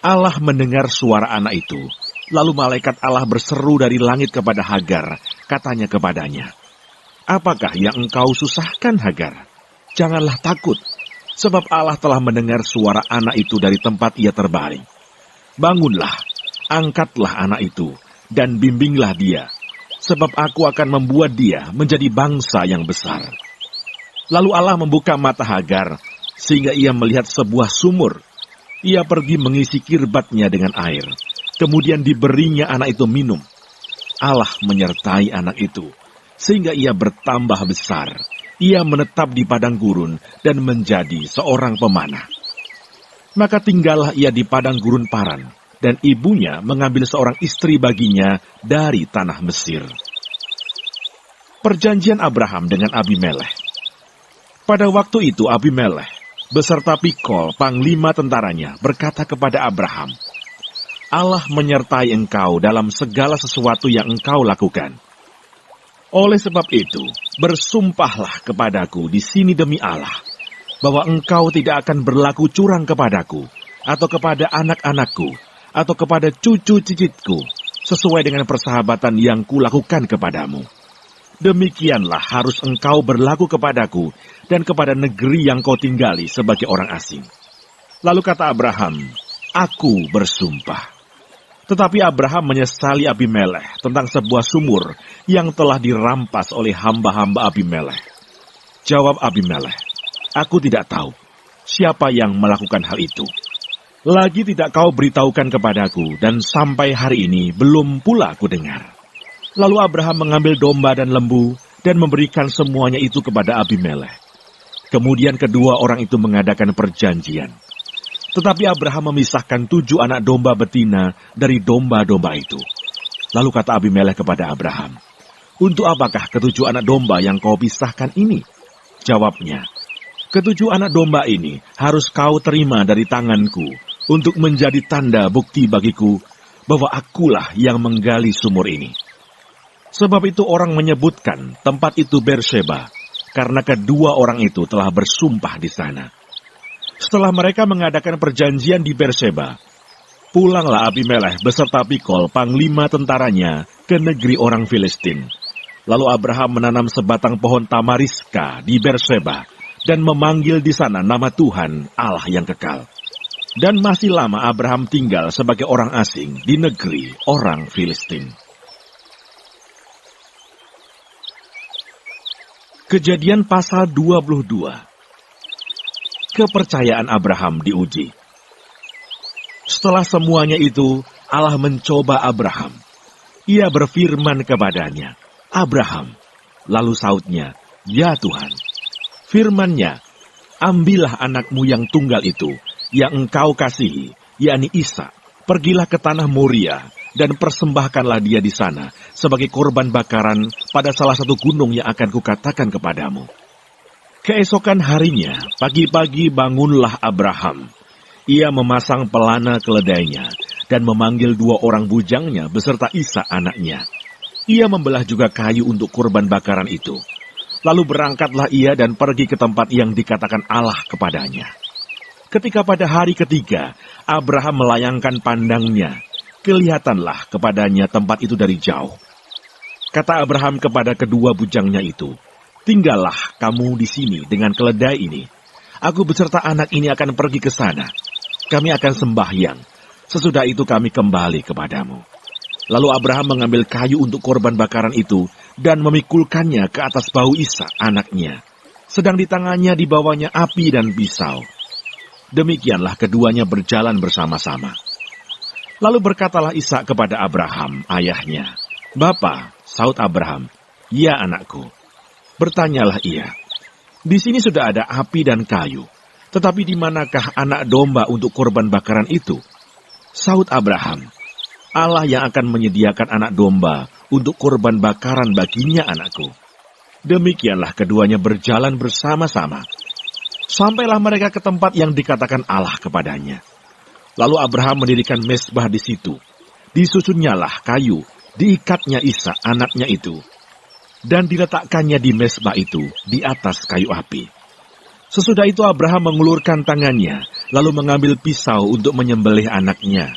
Allah mendengar suara anak itu, lalu malaikat Allah berseru dari langit kepada Hagar, katanya kepadanya, apakah yang engkau susahkan Hagar? Janganlah takut, sebab Allah telah mendengar suara anak itu dari tempat ia terbaring. Bangunlah, angkatlah anak itu, dan bimbinglah dia, sebab aku akan membuat dia menjadi bangsa yang besar. Lalu Allah membuka mata Hagar, sehingga ia melihat sebuah sumur. Ia pergi mengisi kirbatnya dengan air, kemudian diberinya anak itu minum. Allah menyertai anak itu, sehingga ia bertambah besar. Ia menetap di padang gurun dan menjadi seorang pemanah. Maka tinggallah ia di padang gurun Paran, dan ibunya mengambil seorang istri baginya dari tanah Mesir. Perjanjian Abraham dengan Abimelekh. Pada waktu itu Abimelekh beserta Pikol, panglima tentaranya, berkata kepada Abraham, Allah menyertai engkau dalam segala sesuatu yang engkau lakukan. Oleh sebab itu, bersumpahlah kepadaku di sini demi Allah, bahwa engkau tidak akan berlaku curang kepadaku, atau kepada anak-anakku, atau kepada cucu cicitku, sesuai dengan persahabatan yang kulakukan kepadamu. Demikianlah harus engkau berlaku kepadaku dan kepada negeri yang kau tinggali sebagai orang asing. Lalu kata Abraham, aku bersumpah. Tetapi Abraham menyesali Abimelekh tentang sebuah sumur yang telah dirampas oleh hamba-hamba Abimelekh. Jawab Abimelekh, aku tidak tahu siapa yang melakukan hal itu. Lagi tidak kau beritahukan kepadaku, dan sampai hari ini belum pula aku dengar. Lalu Abraham mengambil domba dan lembu dan memberikan semuanya itu kepada Abimelekh. Kemudian kedua orang itu mengadakan perjanjian. Tetapi Abraham memisahkan 7 anak domba betina dari domba-domba itu. Lalu kata Abimelekh kepada Abraham, "Untuk apakah 7 anak domba yang kau pisahkan ini?" Jawabnya, "7 anak domba ini harus kau terima dari tanganku untuk menjadi tanda bukti bagiku bahwa akulah yang menggali sumur ini." Sebab itu orang menyebutkan tempat itu Berseba, karena kedua orang itu telah bersumpah di sana. Setelah mereka mengadakan perjanjian di Berseba, pulanglah Abimelekh beserta Pikol, panglima tentaranya, ke negeri orang Filistin. Lalu Abraham menanam sebatang pohon tamariska di Berseba dan memanggil di sana nama Tuhan, Allah yang kekal. Dan masih lama Abraham tinggal sebagai orang asing di negeri orang Filistin. Kejadian pasal 22. Kepercayaan Abraham diuji. Setelah semuanya itu, Allah mencoba Abraham. Ia berfirman kepadanya, "Abraham." Lalu sautnya, "Ya Tuhan." Firman-Nya, "Ambillah anakmu yang tunggal itu, yang engkau kasihi, yakni Ishak. Pergilah ke tanah Moria, dan persembahkanlah dia di sana, sebagai korban bakaran pada salah satu gunung yang akan kukatakan kepadamu." Keesokan harinya, pagi-pagi bangunlah Abraham. Ia memasang pelana keledainya dan memanggil 2 orang bujangnya beserta Ishak anaknya. Ia membelah juga kayu untuk kurban bakaran itu. Lalu berangkatlah ia dan pergi ke tempat yang dikatakan Allah kepadanya. Ketika pada hari ketiga, Abraham melayangkan pandangnya. Kelihatanlah kepadanya tempat itu dari jauh. Kata Abraham kepada kedua bujangnya itu, "Tinggallah kamu di sini dengan keledai ini. Aku beserta anak ini akan pergi ke sana. Kami akan sembahyang. Sesudah itu kami kembali kepadamu." Lalu Abraham mengambil kayu untuk korban bakaran itu dan memikulkannya ke atas bahu Ishak anaknya. Sedang di tangannya dibawanya api dan pisau. Demikianlah keduanya berjalan bersama-sama. Lalu berkatalah Ishak kepada Abraham, ayahnya, "Bapa," saut Abraham, "Ya anakku." Bertanyalah ia, "Di sini sudah ada api dan kayu, tetapi di manakah anak domba untuk korban bakaran itu?" Saut Abraham, "Allah yang akan menyediakan anak domba untuk korban bakaran baginya anakku." Demikianlah keduanya berjalan bersama-sama. Sampailah mereka ke tempat yang dikatakan Allah kepadanya. Lalu Abraham mendirikan mezbah di situ. Disusunnyalah kayu, diikatnya Ishak anaknya itu, dan diletakkannya di mezbah itu di atas kayu api. Sesudah itu Abraham mengulurkan tangannya, lalu mengambil pisau untuk menyembelih anaknya.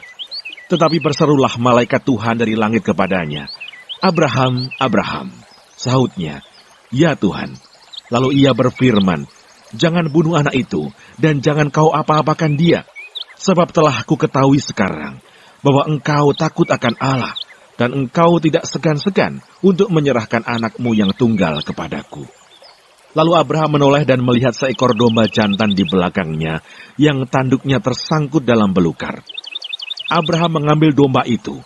Tetapi berserulah malaikat Tuhan dari langit kepadanya, "Abraham, Abraham." Sahutnya, "Ya Tuhan." Lalu ia berfirman, "Jangan bunuh anak itu, dan jangan kau apa-apakan dia. Sebab telah ku ketahui sekarang, bahwa engkau takut akan Allah, dan engkau tidak segan-segan untuk menyerahkan anakmu yang tunggal kepadaku." Lalu Abraham menoleh dan melihat seekor domba jantan di belakangnya, yang tanduknya tersangkut dalam belukar. Abraham mengambil domba itu,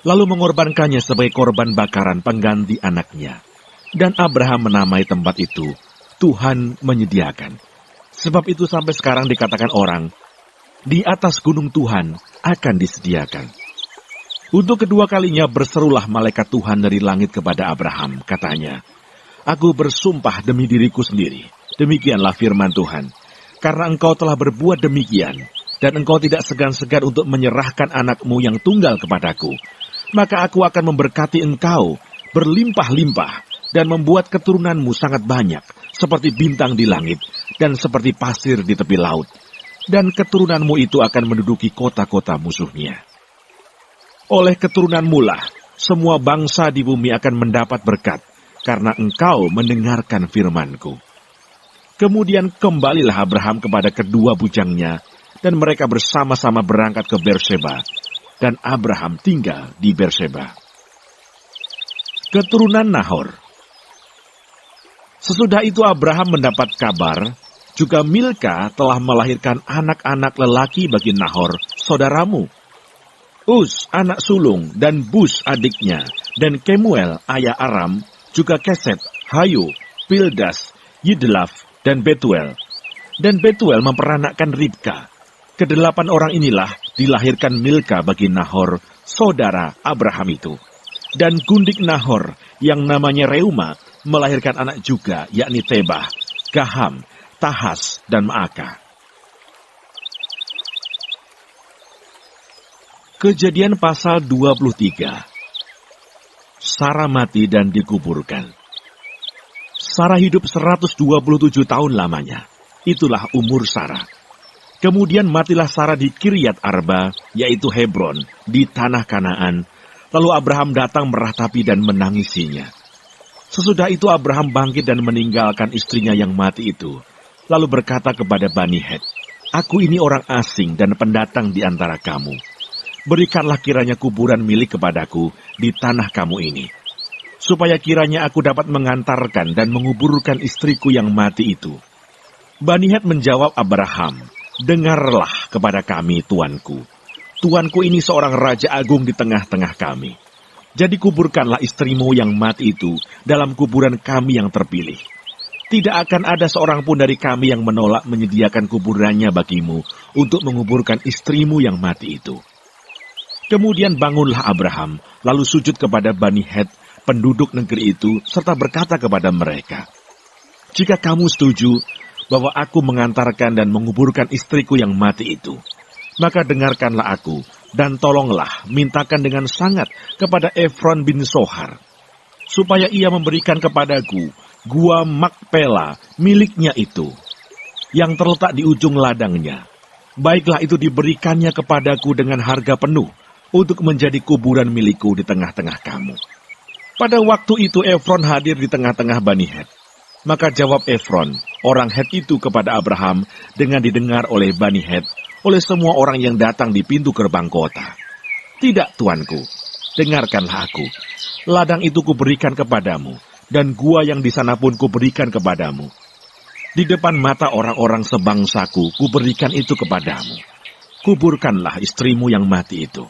lalu mengorbankannya sebagai korban bakaran pengganti anaknya. Dan Abraham menamai tempat itu, Tuhan menyediakan. Sebab itu sampai sekarang dikatakan orang, di atas gunung Tuhan akan disediakan. Untuk kedua kalinya berserulah malaikat Tuhan dari langit kepada Abraham, katanya, "Aku bersumpah demi diriku sendiri, demikianlah firman Tuhan, karena engkau telah berbuat demikian, dan engkau tidak segan-segan untuk menyerahkan anakmu yang tunggal kepadaku, maka aku akan memberkati engkau berlimpah-limpah, dan membuat keturunanmu sangat banyak, seperti bintang di langit, dan seperti pasir di tepi laut, dan keturunanmu itu akan menduduki kota-kota musuhnya. Oleh keturunanmu lah, semua bangsa di bumi akan mendapat berkat, karena engkau mendengarkan firman-Ku." Kemudian kembalilah Abraham kepada kedua bujangnya, dan mereka bersama-sama berangkat ke Berseba, dan Abraham tinggal di Berseba. Keturunan Nahor. Sesudah itu Abraham mendapat kabar, juga Milka telah melahirkan anak-anak lelaki bagi Nahor, saudaramu. Uz, anak sulung, dan Bus adiknya, dan Kemuel, ayah Aram, juga Keset, Hayo, Pildas, Yidlaf, dan Betuel. Dan Betuel memperanakkan Ribka. Kedelapan orang inilah dilahirkan Milka bagi Nahor, saudara Abraham itu. Dan gundik Nahor, yang namanya Reuma, melahirkan anak juga, yakni Tebah, Gaham, Tahas, dan Maaka. Kejadian pasal 23. Sarah mati dan dikuburkan. Sarah hidup 127 tahun lamanya. Itulah umur Sarah. Kemudian matilah Sarah di Kiryat Arba, yaitu Hebron, di tanah Kanaan. Lalu Abraham datang meratapi dan menangisinya. Sesudah itu Abraham bangkit dan meninggalkan istrinya yang mati itu. Lalu berkata kepada Bani Het, "Aku ini orang asing dan pendatang di antara kamu. Berikanlah kiranya kuburan milik kepadaku di tanah kamu ini, supaya kiranya aku dapat mengantarkan dan menguburkan istriku yang mati itu." Bani Het menjawab Abraham, "Dengarlah kepada kami, tuanku. Tuanku ini seorang raja agung di tengah-tengah kami. Jadi kuburkanlah istrimu yang mati itu dalam kuburan kami yang terpilih. Tidak akan ada seorang pun dari kami yang menolak menyediakan kuburannya bagimu untuk menguburkan istrimu yang mati itu." Kemudian bangunlah Abraham, lalu sujud kepada Bani Het, penduduk negeri itu, serta berkata kepada mereka, "Jika kamu setuju bahwa aku mengantarkan dan menguburkan istriku yang mati itu, maka dengarkanlah aku, dan tolonglah mintakan dengan sangat kepada Efron bin Sohar, supaya ia memberikan kepadaku gua Makpela miliknya itu, yang terletak di ujung ladangnya. Baiklah itu diberikannya kepadaku dengan harga penuh, untuk menjadi kuburan milikku di tengah-tengah kamu." Pada waktu itu Efron hadir di tengah-tengah Bani Het. Maka jawab Efron, orang Het itu kepada Abraham dengan didengar oleh Bani Het, oleh semua orang yang datang di pintu gerbang kota, "Tidak, tuanku, dengarkanlah aku. Ladang itu kuberikan kepadamu, dan gua yang di sana pun kuberikan kepadamu. Di depan mata orang-orang sebangsaku kuberikan itu kepadamu. Kuburkanlah istrimu yang mati itu."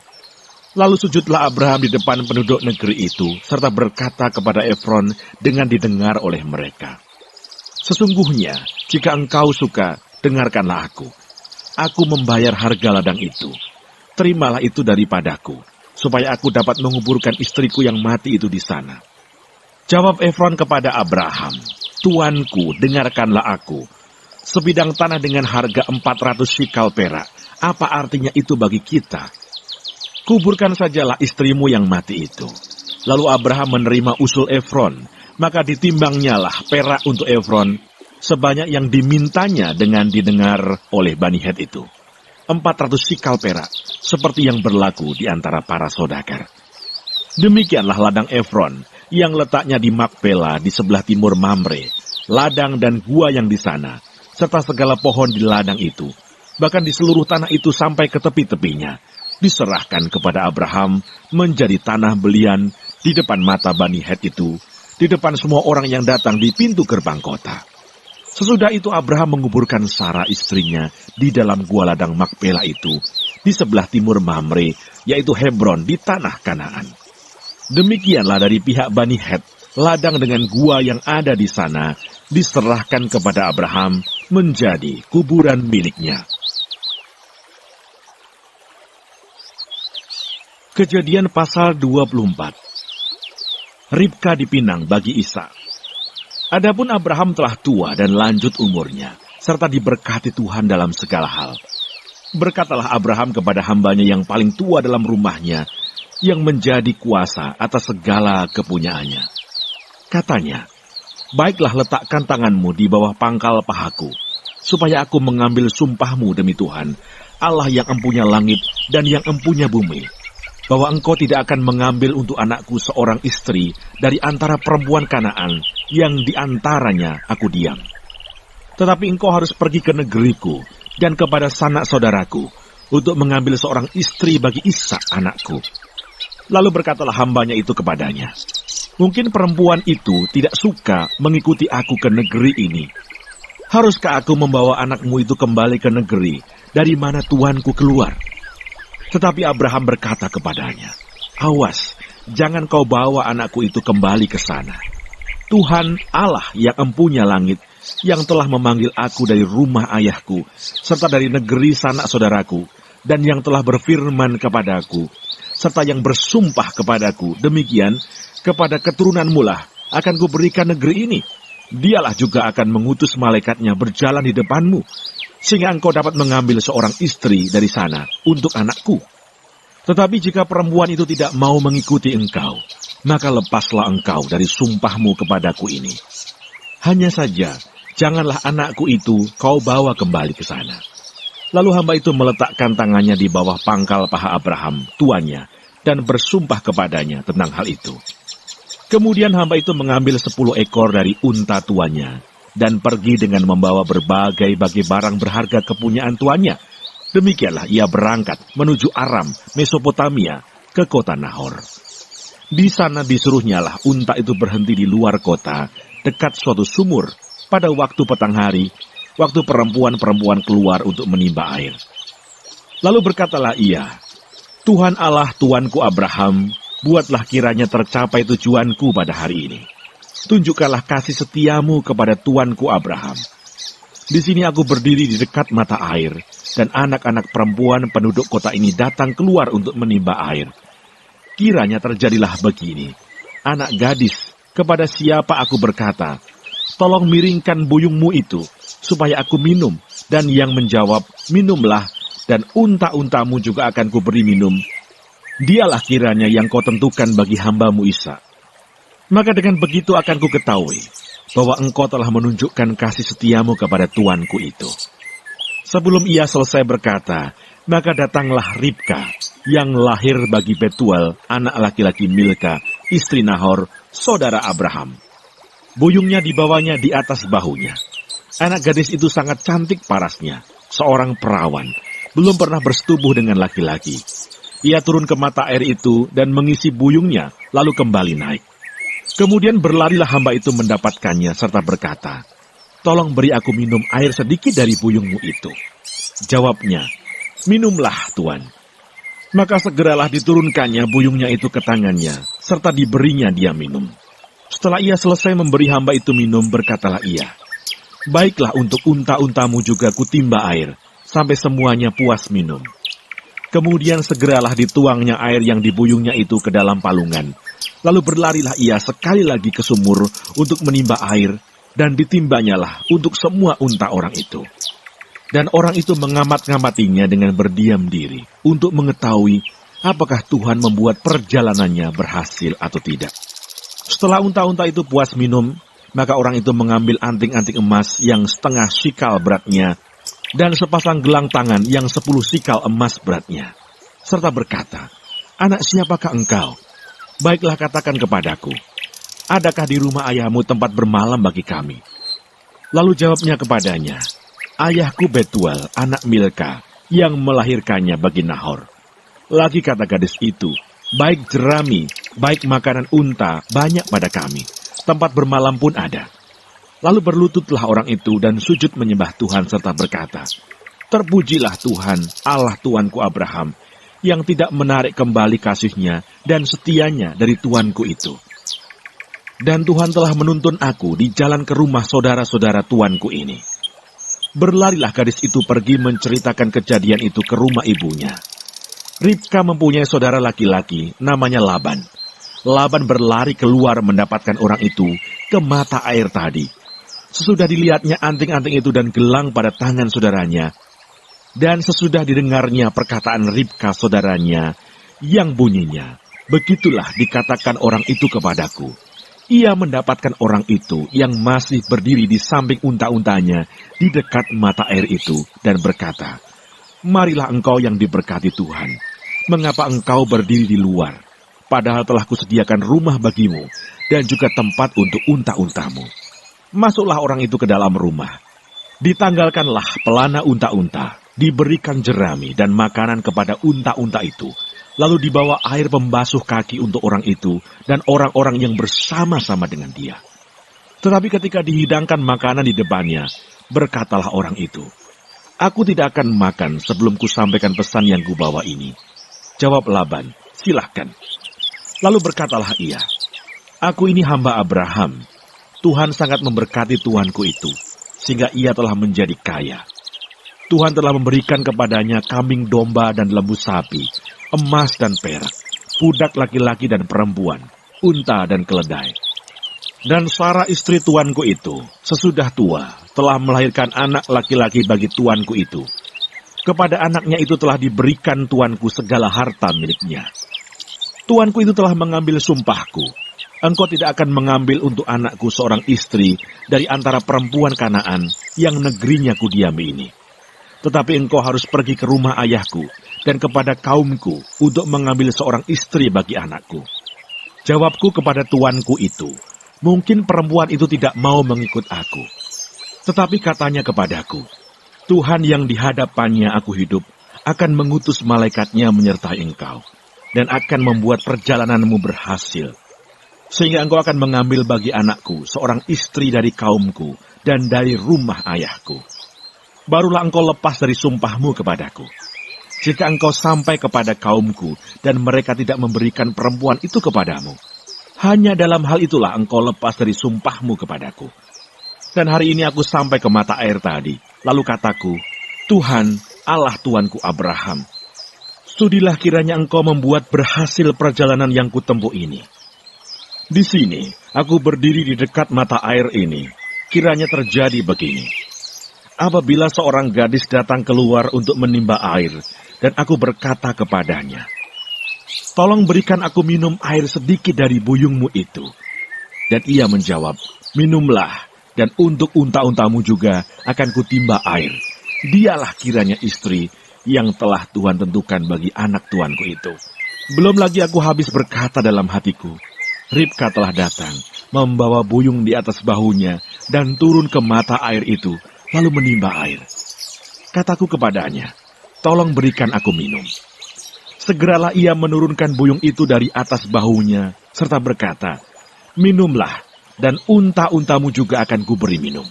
Lalu sujudlah Abraham di depan penduduk negeri itu, serta berkata kepada Efron dengan didengar oleh mereka, "Sesungguhnya, jika engkau suka, dengarkanlah aku. Aku membayar harga ladang itu. Terimalah itu daripadaku, supaya aku dapat menguburkan istriku yang mati itu di sana." Jawab Efron kepada Abraham, "Tuanku, dengarkanlah aku. Sebidang tanah dengan harga 400 shikal perak, apa artinya itu bagi kita? Kuburkan sajalah istrimu yang mati itu." Lalu Abraham menerima usul Efron, maka ditimbangnyalah perak untuk Efron, sebanyak yang dimintanya dengan didengar oleh Bani Het itu. 400 shikal perak, seperti yang berlaku di antara para saudagar. Demikianlah ladang Efron, yang letaknya di Makpela di sebelah timur Mamre, ladang dan gua yang di sana, serta segala pohon di ladang itu, bahkan di seluruh tanah itu sampai ke tepi-tepinya, diserahkan kepada Abraham menjadi tanah belian di depan mata Bani Het itu, di depan semua orang yang datang di pintu gerbang kota. Sesudah itu Abraham menguburkan Sarah istrinya di dalam gua ladang Makpela itu, di sebelah timur Mamre, yaitu Hebron di tanah Kanaan. Demikianlah dari pihak Bani Het, ladang dengan gua yang ada di sana diserahkan kepada Abraham menjadi kuburan miliknya. Kejadian pasal 24. Ribka dipinang bagi Ishak. Adapun Abraham telah tua dan lanjut umurnya, serta diberkati Tuhan dalam segala hal. Berkatalah Abraham kepada hambanya yang paling tua dalam rumahnya, yang menjadi kuasa atas segala kepunyaannya. Katanya, "Baiklah letakkan tanganmu di bawah pangkal pahaku, supaya aku mengambil sumpahmu demi Tuhan, Allah yang empunya langit dan yang empunya bumi, bahwa engkau tidak akan mengambil untuk anakku seorang istri dari antara perempuan Kanaan yang di antaranya aku diam. Tetapi engkau harus pergi ke negeriku dan kepada sanak saudaraku untuk mengambil seorang istri bagi Ishak anakku." Lalu berkatalah hambanya itu kepadanya, "Mungkin perempuan itu tidak suka mengikuti aku ke negeri ini. Haruskah aku membawa anakmu itu kembali ke negeri dari mana tuanku keluar?" Tetapi Abraham berkata kepadanya, "Awas, jangan kau bawa anakku itu kembali ke sana. Tuhan Allah yang empunya langit yang telah memanggil aku dari rumah ayahku, serta dari negeri sanak saudaraku, dan yang telah berfirman kepadaku, serta yang bersumpah kepadaku, demikian, kepada keturunanmu lah akan kuberikan negeri ini. Dialah juga akan mengutus malaikatnya berjalan di depanmu, sehingga engkau dapat mengambil seorang istri dari sana untuk anakku. Tetapi jika perempuan itu tidak mau mengikuti engkau, maka lepaslah engkau dari sumpahmu kepadaku ini. Hanya saja, janganlah anakku itu kau bawa kembali ke sana. Lalu hamba itu meletakkan tangannya di bawah pangkal paha Abraham, tuannya, dan bersumpah kepadanya tentang hal itu. Kemudian hamba itu mengambil 10 ekor dari unta tuannya, dan pergi dengan membawa berbagai barang berharga kepunyaan tuannya. Demikianlah ia berangkat menuju Aram, Mesopotamia, ke kota Nahor. Di sana disuruhnya lah unta itu berhenti di luar kota, dekat suatu sumur, pada waktu petang hari, waktu perempuan-perempuan keluar untuk menimba air. Lalu berkatalah ia, Tuhan Allah tuanku Abraham, buatlah kiranya tercapai tujuanku pada hari ini. Tunjukkanlah kasih setiamu kepada tuanku Abraham. Di sini aku berdiri di dekat mata air, dan anak-anak perempuan penduduk kota ini datang keluar untuk menimba air. Kiranya terjadilah begini, anak gadis, kepada siapa aku berkata, tolong miringkan buyungmu itu, supaya aku minum, dan yang menjawab, minumlah, dan unta-untamu juga akan kuberi minum. Dialah kiranya yang kau tentukan bagi hambamu Ishak. Maka dengan begitu akan ku ketahui bahwa engkau telah menunjukkan kasih setiamu kepada tuanku itu. Sebelum ia selesai berkata, maka datanglah Ribka, yang lahir bagi Betuel, anak laki-laki Milka, istri Nahor, saudara Abraham. Buyungnya dibawanya di atas bahunya. Anak gadis itu sangat cantik parasnya, seorang perawan, belum pernah bersetubuh dengan laki-laki. Ia turun ke mata air itu dan mengisi buyungnya, lalu kembali naik. Kemudian berlarilah hamba itu mendapatkannya serta berkata, tolong beri aku minum air sedikit dari buyungmu itu. Jawabnya, minumlah Tuan. Maka segeralah diturunkannya buyungnya itu ke tangannya, serta diberinya dia minum. Setelah ia selesai memberi hamba itu minum, berkatalah ia, baiklah untuk unta-untamu juga kutimba air, sampai semuanya puas minum. Kemudian segeralah dituangnya air yang dibuyungnya itu ke dalam palungan. Lalu berlarilah ia sekali lagi ke sumur untuk menimba air, dan ditimbanyalah untuk semua unta orang itu. Dan orang itu mengamat-ngamatinya dengan berdiam diri, untuk mengetahui apakah Tuhan membuat perjalanannya berhasil atau tidak. Setelah unta-unta itu puas minum, maka orang itu mengambil anting-anting emas yang 1/2 sikal beratnya, dan sepasang gelang tangan yang 10 sikal emas beratnya, serta berkata, anak siapakah engkau? Baiklah katakan kepadaku, adakah di rumah ayahmu tempat bermalam bagi kami? Lalu jawabnya kepadanya, ayahku Betuel, anak Milka, yang melahirkannya bagi Nahor. Lagi kata gadis itu, baik jerami, baik makanan unta, banyak pada kami, tempat bermalam pun ada. Lalu berlututlah orang itu dan sujud menyembah Tuhan serta berkata, terpujilah Tuhan, Allah tuanku Abraham, yang tidak menarik kembali kasihnya dan setianya dari tuanku itu. Dan Tuhan telah menuntun aku di jalan ke rumah saudara-saudara tuanku ini. Berlarilah gadis itu pergi menceritakan kejadian itu ke rumah ibunya. Ribka mempunyai saudara laki-laki, namanya Laban. Laban berlari keluar mendapatkan orang itu ke mata air tadi. Sesudah dilihatnya anting-anting itu dan gelang pada tangan saudaranya, dan sesudah didengarnya perkataan Ribka saudaranya, yang bunyinya, begitulah dikatakan orang itu kepadaku. Ia mendapatkan orang itu yang masih berdiri di samping unta-untanya di dekat mata air itu, dan berkata, marilah engkau yang diberkati Tuhan, mengapa engkau berdiri di luar, padahal telah kusediakan rumah bagimu, dan juga tempat untuk unta-untamu. Masuklah orang itu ke dalam rumah. Ditanggalkanlah pelana unta-unta, diberikan jerami dan makanan kepada unta-unta itu, lalu dibawa air pembasuh kaki untuk orang itu dan orang-orang yang bersama-sama dengan dia. Tetapi ketika dihidangkan makanan di depannya, berkatalah orang itu, aku tidak akan makan sebelum kusampaikan pesan yang kubawa ini. Jawab Laban, silahkan. Lalu berkatalah ia, aku ini hamba Abraham. Tuhan sangat memberkati tuanku itu, sehingga ia telah menjadi kaya. Tuhan telah memberikan kepadanya kambing domba dan lembu sapi, emas dan perak, budak laki-laki dan perempuan, unta dan keledai. Dan Sarah istri tuanku itu, sesudah tua, telah melahirkan anak laki-laki bagi tuanku itu. Kepada anaknya itu telah diberikan tuanku segala harta miliknya. Tuanku itu telah mengambil sumpahku. Engkau tidak akan mengambil untuk anakku seorang istri dari antara perempuan Kanaan yang negerinya kudiami ini. Tetapi engkau harus pergi ke rumah ayahku dan kepada kaumku untuk mengambil seorang istri bagi anakku. Jawabku kepada tuanku itu, mungkin perempuan itu tidak mau mengikut aku. Tetapi katanya kepadaku, Tuhan yang di hadapannya aku hidup akan mengutus malaikatnya menyertai engkau, dan akan membuat perjalananmu berhasil. Sehingga engkau akan mengambil bagi anakku seorang istri dari kaumku dan dari rumah ayahku. Barulah engkau lepas dari sumpahmu kepadaku. Jika engkau sampai kepada kaumku dan mereka tidak memberikan perempuan itu kepadamu, hanya dalam hal itulah engkau lepas dari sumpahmu kepadaku. Dan hari ini aku sampai ke mata air tadi, lalu kataku, Tuhan, Allah tuanku Abraham, sudilah kiranya engkau membuat berhasil perjalanan yang kutempuh ini. Di sini, aku berdiri di dekat mata air ini, kiranya terjadi begini. Apabila seorang gadis datang keluar untuk menimba air, dan aku berkata kepadanya, tolong berikan aku minum air sedikit dari buyungmu itu. Dan ia menjawab, minumlah, dan untuk unta-untamu juga akan kutimba air. Dialah kiranya istri yang telah Tuhan tentukan bagi anak tuanku itu. Belum lagi aku habis berkata dalam hatiku, Ribka telah datang, membawa buyung di atas bahunya, dan turun ke mata air itu, lalu menimba air. Kataku kepadanya, tolong berikan aku minum. Segeralah ia menurunkan buyung itu dari atas bahunya, serta berkata, minumlah, dan unta-untamu juga akan kuberi minum.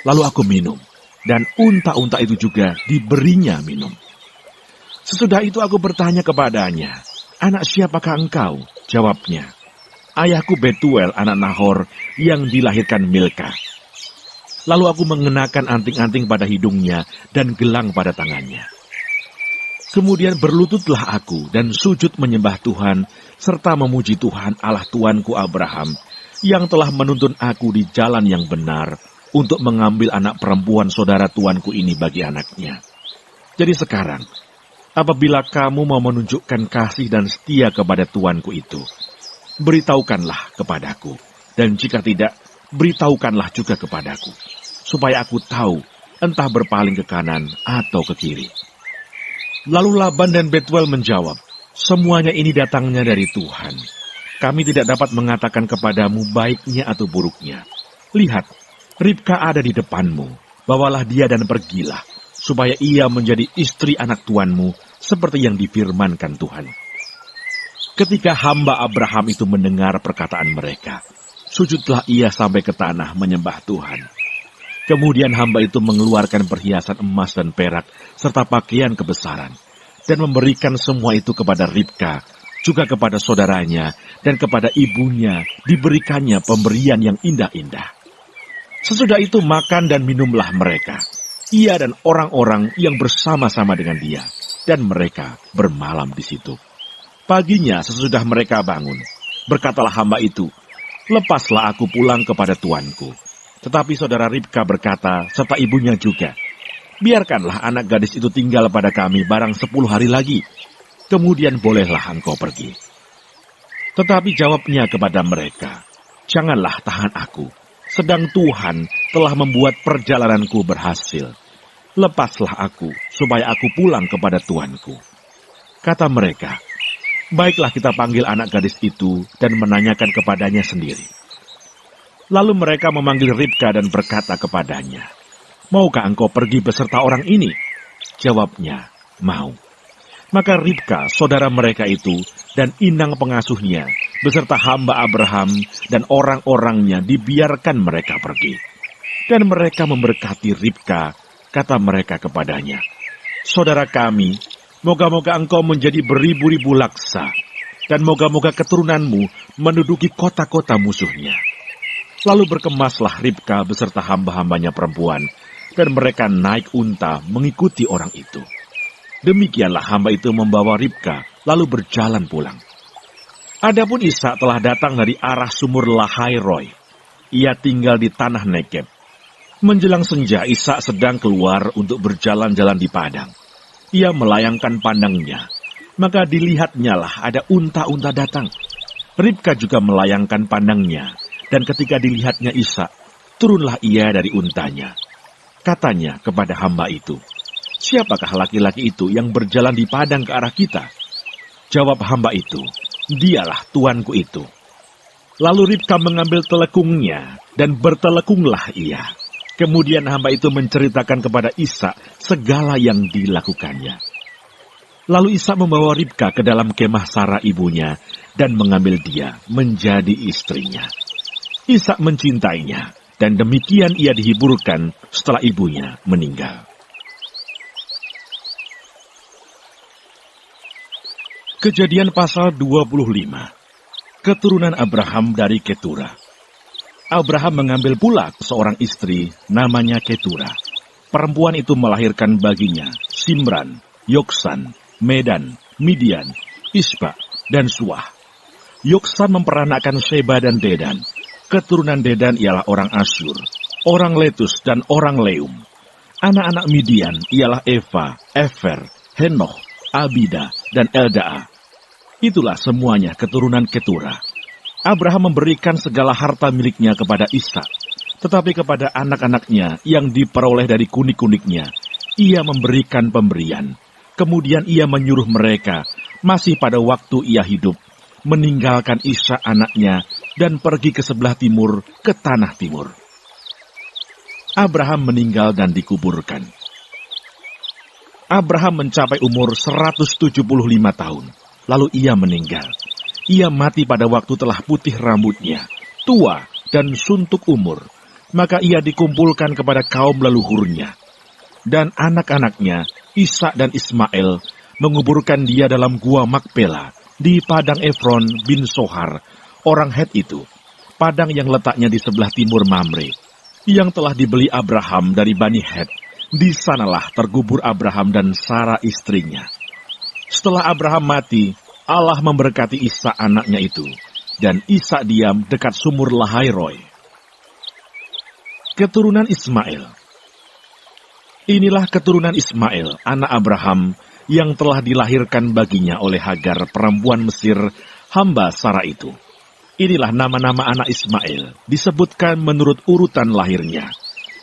Lalu aku minum, dan unta-unta itu juga diberinya minum. Sesudah itu aku bertanya kepadanya, anak siapakah engkau? Jawabnya, ayahku Betuel anak Nahor yang dilahirkan Milka. Lalu aku mengenakan anting-anting pada hidungnya dan gelang pada tangannya. Kemudian berlututlah aku dan sujud menyembah Tuhan, serta memuji Tuhan Allah tuanku Abraham, yang telah menuntun aku di jalan yang benar, untuk mengambil anak perempuan saudara tuanku ini bagi anaknya. Jadi sekarang, apabila kamu mau menunjukkan kasih dan setia kepada tuanku itu, beritahukanlah kepadaku, dan jika tidak, beritahukanlah juga kepadaku, supaya aku tahu entah berpaling ke kanan atau ke kiri. Lalu Laban dan Betuel menjawab, semuanya ini datangnya dari Tuhan. Kami tidak dapat mengatakan kepadamu baiknya atau buruknya. Lihat, Ribka ada di depanmu, bawalah dia dan pergilah, supaya ia menjadi istri anak tuanmu, seperti yang difirmankan Tuhan. Ketika hamba Abraham itu mendengar perkataan mereka, sujudlah ia sampai ke tanah menyembah Tuhan. Kemudian hamba itu mengeluarkan perhiasan emas dan perak, serta pakaian kebesaran, dan memberikan semua itu kepada Ribka, juga kepada saudaranya, dan kepada ibunya diberikannya pemberian yang indah-indah. Sesudah itu makan dan minumlah mereka, ia dan orang-orang yang bersama-sama dengan dia, dan mereka bermalam di situ. Paginya sesudah mereka bangun, berkatalah hamba itu, lepaslah aku pulang kepada tuanku. Tetapi saudara Ribka berkata, serta ibunya juga, biarkanlah anak gadis itu tinggal pada kami barang 10 hari lagi, kemudian bolehlah engkau pergi. Tetapi jawabnya kepada mereka, janganlah tahan aku, sedang Tuhan telah membuat perjalananku berhasil. Lepaslah aku, supaya aku pulang kepada tuanku. Kata mereka, baiklah kita panggil anak gadis itu dan menanyakan kepadanya sendiri. Lalu mereka memanggil Ribka dan berkata kepadanya, maukah engkau pergi beserta orang ini? Jawabnya, mau. Maka Ribka, saudara mereka itu, dan inang pengasuhnya, beserta hamba Abraham dan orang-orangnya dibiarkan mereka pergi. Dan mereka memberkati Ribka, kata mereka kepadanya, saudara kami, moga-moga engkau menjadi beribu-ribu laksa, dan moga-moga keturunanmu menduduki kota-kota musuhnya. Lalu berkemaslah Ribka beserta hamba-hambanya perempuan, dan mereka naik unta mengikuti orang itu. Demikianlah hamba itu membawa Ribka, lalu berjalan pulang. Adapun Ishak telah datang dari arah sumur Lahai-roi. Ia tinggal di tanah Negeb. Menjelang senja, Ishak sedang keluar untuk berjalan-jalan di padang. Ia melayangkan pandangnya, maka dilihatnyalah ada unta-unta datang. Ribka juga melayangkan pandangnya, dan ketika dilihatnya Ishak, turunlah ia dari untanya. Katanya kepada hamba itu, "Siapakah laki-laki itu yang berjalan di padang ke arah kita?" Jawab hamba itu, "Dialah tuanku itu." Lalu Ribka mengambil telekungnya, dan bertelekunglah ia. Kemudian hamba itu menceritakan kepada Ishak segala yang dilakukannya. Lalu Ishak membawa Ribka ke dalam kemah Sara ibunya, dan mengambil dia menjadi istrinya. Ishak mencintainya, dan demikian ia dihiburkan setelah ibunya meninggal. Kejadian pasal 25. Keturunan Abraham dari Ketura. Abraham mengambil pula seorang istri namanya Ketura. Perempuan itu melahirkan baginya Simran, Yoksan, Medan, Midian, Isba, dan Suah. Yoksan memperanakkan Sheba dan Dedan. Keturunan Dedan ialah orang Asyur, orang Letus, dan orang Leum. Anak-anak Midian ialah Eva, Efer, Henoch, Abida, dan Eldaa. Itulah semuanya keturunan Ketura. Abraham memberikan segala harta miliknya kepada Ishak, tetapi kepada anak-anaknya yang diperoleh dari kunik-kuniknya, ia memberikan pemberian. Kemudian ia menyuruh mereka, masih pada waktu ia hidup, meninggalkan Ishak anaknya, dan pergi ke sebelah timur, ke tanah timur. Abraham meninggal dan dikuburkan. Abraham mencapai umur 175 tahun, lalu ia meninggal. Ia mati pada waktu telah putih rambutnya, tua dan suntuk umur, maka ia dikumpulkan kepada kaum leluhurnya. Dan anak-anaknya, Ishak dan Ismail, menguburkan dia dalam gua Makpela, di padang Efron bin Sohar, orang Het itu, padang yang letaknya di sebelah timur Mamre, yang telah dibeli Abraham dari Bani Het. Di sanalah terkubur Abraham dan Sara istrinya. Setelah Abraham mati, Allah memberkati Ishak anaknya itu, dan Ishak diam dekat sumur Lahai-roi. Keturunan Ismail. Inilah keturunan Ismail, anak Abraham, yang telah dilahirkan baginya oleh Hagar, perempuan Mesir, hamba Sara itu. Inilah nama-nama anak Ismail, disebutkan menurut urutan lahirnya.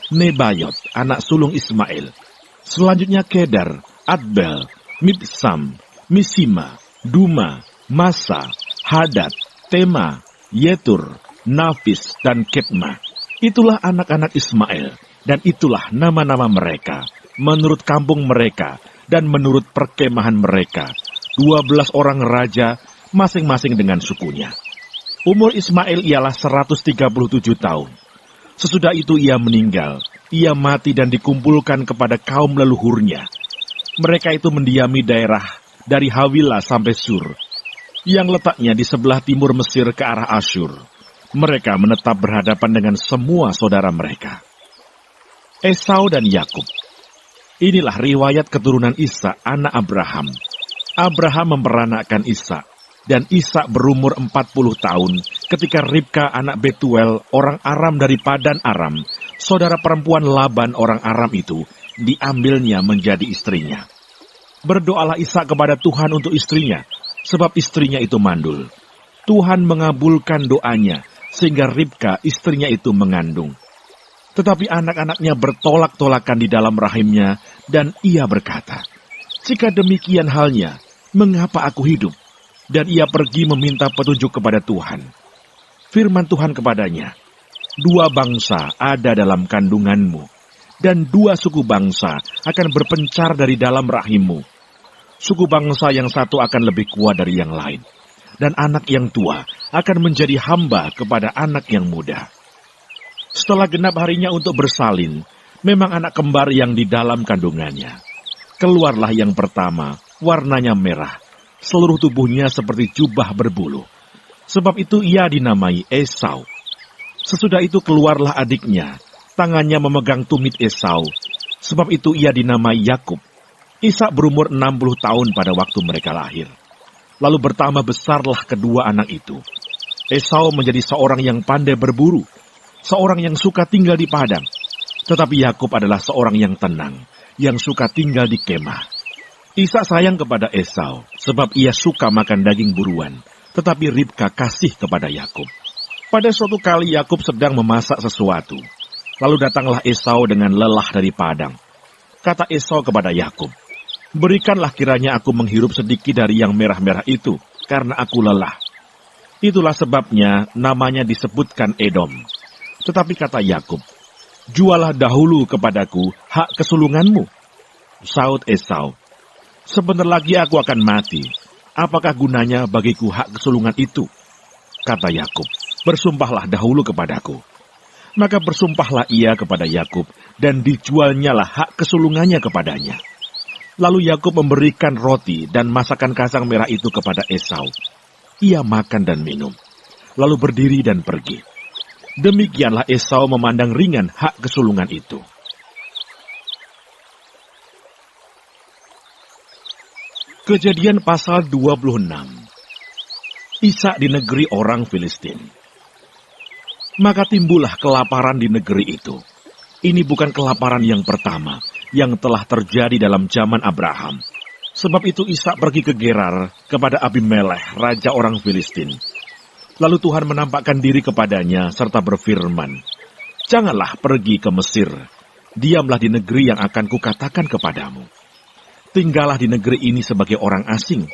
Nebayot, anak sulung Ismail. Selanjutnya Kedar, Adbel, Mibsam, Misima, Duma, Masa, Hadad, Tema, Yetur, Nafis, dan Ketma. Itulah anak-anak Ismail, dan itulah nama-nama mereka, menurut kampung mereka, dan menurut perkemahan mereka. 12 orang raja, masing-masing dengan sukunya. Umur Ismail ialah 137 tahun. Sesudah itu ia meninggal, ia mati dan dikumpulkan kepada kaum leluhurnya. Mereka itu mendiami daerah dari Hawilah sampai Sur, yang letaknya di sebelah timur Mesir ke arah Asyur. Mereka menetap berhadapan dengan semua saudara mereka. Esau dan Yakub. Inilah riwayat keturunan Ishak, anak Abraham. Abraham memperanakkan Ishak, dan Ishak berumur 40 tahun ketika Ribka anak Betuel, orang Aram dari Padan Aram, saudara perempuan Laban orang Aram itu, diambilnya menjadi istrinya. Berdoalah Ishak kepada Tuhan untuk istrinya, sebab istrinya itu mandul. Tuhan mengabulkan doanya, sehingga Ribka istrinya itu mengandung. Tetapi anak-anaknya bertolak-tolakan di dalam rahimnya, dan ia berkata, "Jika demikian halnya, mengapa aku hidup?" Dan ia pergi meminta petunjuk kepada Tuhan. Firman Tuhan kepadanya, "2 bangsa ada dalam kandunganmu, dan 2 suku bangsa akan berpencar dari dalam rahimmu. Suku bangsa yang satu akan lebih kuat dari yang lain, dan anak yang tua akan menjadi hamba kepada anak yang muda." Setelah genap harinya untuk bersalin, memang anak kembar yang di dalam kandungannya. Keluarlah yang pertama, warnanya merah, seluruh tubuhnya seperti jubah berbulu. Sebab itu ia dinamai Esau. Sesudah itu keluarlah adiknya, tangannya memegang tumit Esau, sebab itu ia dinamai Yakub. Ishak berumur 60 tahun pada waktu mereka lahir. Lalu bertambah besarlah kedua anak itu. Esau menjadi seorang yang pandai berburu, seorang yang suka tinggal di padang. Tetapi Yakub adalah seorang yang tenang, yang suka tinggal di kemah. Ishak sayang kepada Esau, sebab ia suka makan daging buruan, tetapi Ribka kasih kepada Yakub. Pada suatu kali Yakub sedang memasak sesuatu. Lalu datanglah Esau dengan lelah dari padang. Kata Esau kepada Yakub, "Berikanlah kiranya aku menghirup sedikit dari yang merah-merah itu, karena aku lelah." Itulah sebabnya namanya disebutkan Edom. Tetapi kata Yakub, "Jualah dahulu kepadaku hak kesulunganmu." Saud Esau, "Sebentar lagi aku akan mati. Apakah gunanya bagiku hak kesulungan itu?" Kata Yakub, "Bersumpahlah dahulu kepadaku." Maka bersumpahlah ia kepada Yakub, dan dijualnyalah hak kesulungannya kepadanya. Lalu Yakub memberikan roti dan masakan kacang merah itu kepada Esau. Ia makan dan minum, lalu berdiri dan pergi. Demikianlah Esau memandang ringan hak kesulungan itu. Kejadian pasal 26. Ishak di negeri orang Filistin. Maka timbullah kelaparan di negeri itu. Ini bukan kelaparan yang pertama yang telah terjadi dalam zaman Abraham. Sebab itu Ishak pergi ke Gerar kepada Abimelekh, raja orang Filistin. Lalu Tuhan menampakkan diri kepadanya serta berfirman, "Janganlah pergi ke Mesir. Diamlah di negeri yang akan kukatakan kepadamu. Tinggallah di negeri ini sebagai orang asing,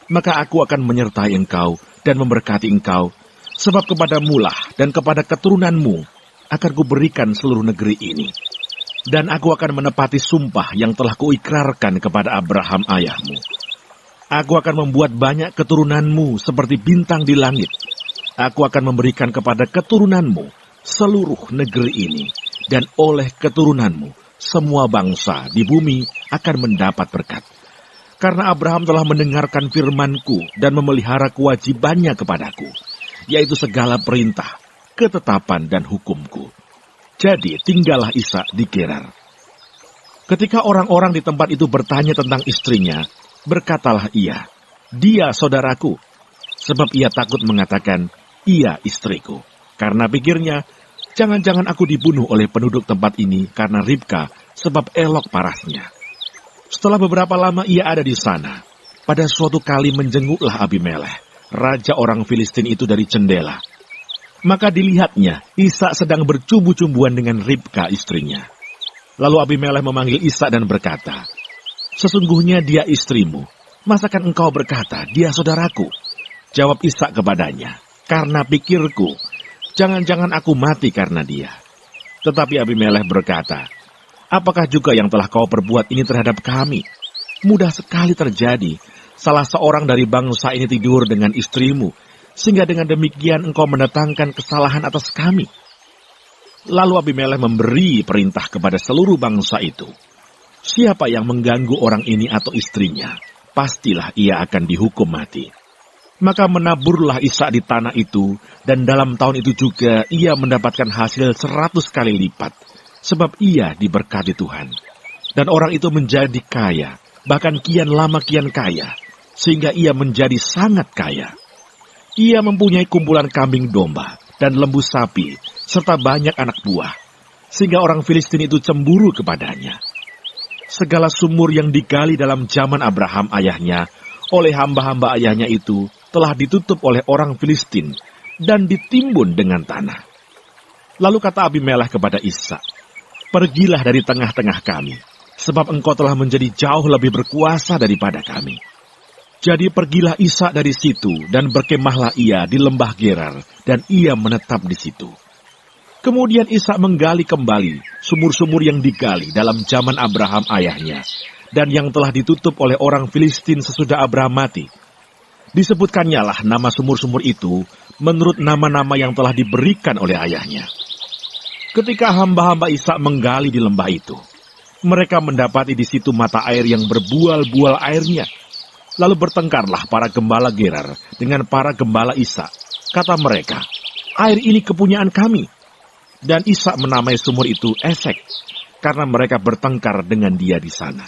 maka aku akan menyertai engkau dan memberkati engkau, sebab kepadamulah dan kepada keturunanmu akan kuberikan seluruh negeri ini. Dan aku akan menepati sumpah yang telah kuikrarkan kepada Abraham ayahmu. Aku akan membuat banyak keturunanmu seperti bintang di langit. Aku akan memberikan kepada keturunanmu seluruh negeri ini, dan oleh keturunanmu semua bangsa di bumi akan mendapat berkat. Karena Abraham telah mendengarkan firman-Ku dan memelihara kewajibannya kepadaku, yaitu segala perintah, ketetapan, dan hukum-Ku. Jadi tinggallah Ishak di Gerar." Ketika orang-orang di tempat itu bertanya tentang istrinya, berkatalah ia, "Dia saudaraku," sebab ia takut mengatakan, "Ia istriku." Karena pikirnya, jangan-jangan aku dibunuh oleh penduduk tempat ini karena Ribka, sebab elok parasnya. Setelah beberapa lama ia ada di sana, pada suatu kali menjenguklah Abimelekh, raja orang Filistin itu dari jendela. Maka dilihatnya Ishak sedang bercumbu-cumbuan dengan Ribka istrinya. Lalu Abimelekh memanggil Ishak dan berkata, "Sesungguhnya dia istrimu. Masakan engkau berkata, dia saudaraku?" Jawab Ishak kepadanya, "Karena pikirku, jangan-jangan aku mati karena dia." Tetapi Abimelekh berkata, "Apakah juga yang telah kau perbuat ini terhadap kami? Mudah sekali terjadi, salah seorang dari bangsa ini tidur dengan istrimu, sehingga dengan demikian engkau mendatangkan kesalahan atas kami." Lalu Abimelekh memberi perintah kepada seluruh bangsa itu, "Siapa yang mengganggu orang ini atau istrinya, pastilah ia akan dihukum mati." Maka menaburlah Ishak di tanah itu, dan dalam tahun itu juga ia mendapatkan hasil 100 kali lipat, sebab ia diberkati Tuhan. Dan orang itu menjadi kaya, bahkan kian lama kian kaya, sehingga ia menjadi sangat kaya. Ia mempunyai kumpulan kambing domba dan lembu sapi, serta banyak anak buah, sehingga orang Filistin itu cemburu kepadanya. Segala sumur yang digali dalam zaman Abraham ayahnya, oleh hamba-hamba ayahnya itu, telah ditutup oleh orang Filistin dan ditimbun dengan tanah. Lalu kata Abimelekh kepada Ishak, "Pergilah dari tengah-tengah kami, sebab engkau telah menjadi jauh lebih berkuasa daripada kami." Jadi pergilah Ishak dari situ, dan berkemahlah ia di lembah Gerar, dan ia menetap di situ. Kemudian Ishak menggali kembali sumur-sumur yang digali dalam zaman Abraham ayahnya, dan yang telah ditutup oleh orang Filistin sesudah Abraham mati. Disebutkannya lah nama sumur-sumur itu menurut nama-nama yang telah diberikan oleh ayahnya. Ketika hamba-hamba Ishak menggali di lembah itu, mereka mendapati di situ mata air yang berbual-bual airnya. Lalu bertengkarlah para gembala Gerar dengan para gembala Ishak. Kata mereka, "Air ini kepunyaan kami. Dan Ishak menamai sumur itu Esek, karena mereka bertengkar dengan dia di sana.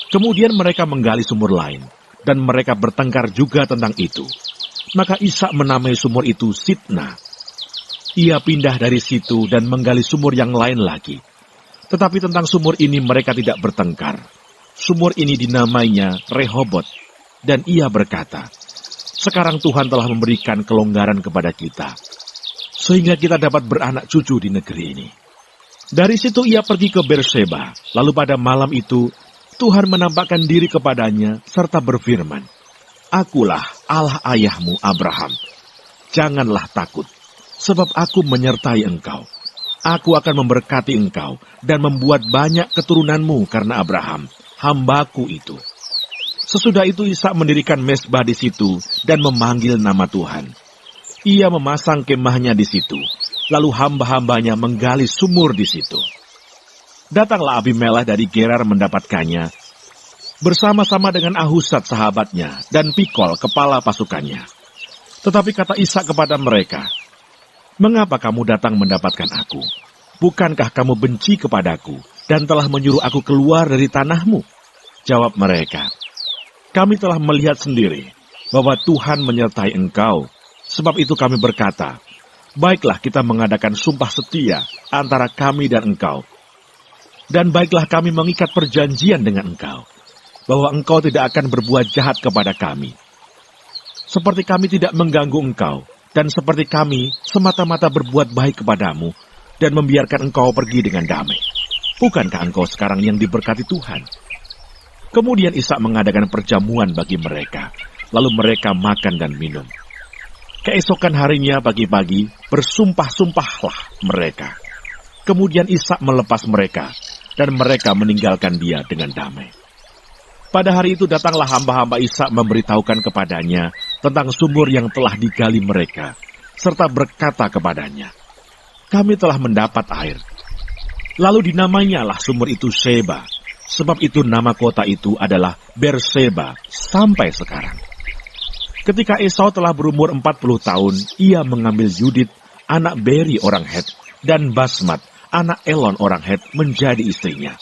Kemudian mereka menggali sumur lain, dan mereka bertengkar juga tentang itu. Maka Ishak menamai sumur itu Sitna. Ia pindah dari situ dan menggali sumur yang lain lagi. Tetapi tentang sumur ini mereka tidak bertengkar. Sumur ini dinamainya Rehobot, dan ia berkata, "Sekarang Tuhan telah memberikan kelonggaran kepada kita, sehingga kita dapat beranak cucu di negeri ini." Dari situ ia pergi ke Berseba, lalu pada malam itu Tuhan menampakkan diri kepadanya serta berfirman, "Akulah Allah ayahmu Abraham. Janganlah takut, sebab aku menyertai engkau. Aku akan memberkati engkau dan membuat banyak keturunanmu karena Abraham, hambaku itu." Sesudah itu Ishak mendirikan mezbah di situ dan memanggil nama Tuhan. Ia memasang kemahnya di situ, lalu hamba-hambanya menggali sumur di situ. Datanglah Abimelek dari Gerar mendapatkannya, bersama-sama dengan Ahuzat sahabatnya dan Pikol kepala pasukannya. Tetapi kata Ishak kepada mereka, "Mengapa kamu datang mendapatkan aku? Bukankah kamu benci kepadaku dan telah menyuruh aku keluar dari tanahmu?" Jawab mereka, "Kami telah melihat sendiri bahwa Tuhan menyertai engkau. Sebab itu kami berkata, baiklah kita mengadakan sumpah setia antara kami dan engkau. Dan baiklah kami mengikat perjanjian dengan engkau, bahwa engkau tidak akan berbuat jahat kepada kami. Seperti kami tidak mengganggu engkau, dan seperti kami semata-mata berbuat baik kepadamu, dan membiarkan engkau pergi dengan damai. Bukankah engkau sekarang yang diberkati Tuhan?" Kemudian Ishak mengadakan perjamuan bagi mereka, lalu mereka makan dan minum. Keesokan harinya pagi-pagi bersumpah-sumpahlah mereka. Kemudian Ishak melepas mereka, dan mereka meninggalkan dia dengan damai. Pada hari itu datanglah hamba-hamba Ishak memberitahukan kepadanya tentang sumur yang telah digali mereka, serta berkata kepadanya, "Kami telah mendapat air." Lalu dinamainyalah sumur itu Seba, sebab itu nama kota itu adalah Berseba sampai sekarang. Ketika Esau telah berumur 40 tahun, ia mengambil Yudit, anak Beri orang Het, dan Basmat, anak Elon orang Het, menjadi istrinya.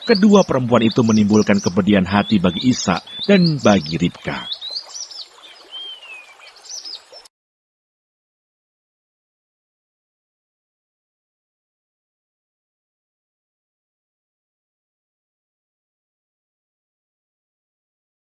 Kedua perempuan itu menimbulkan kepedihan hati bagi Ishak dan bagi Ribka.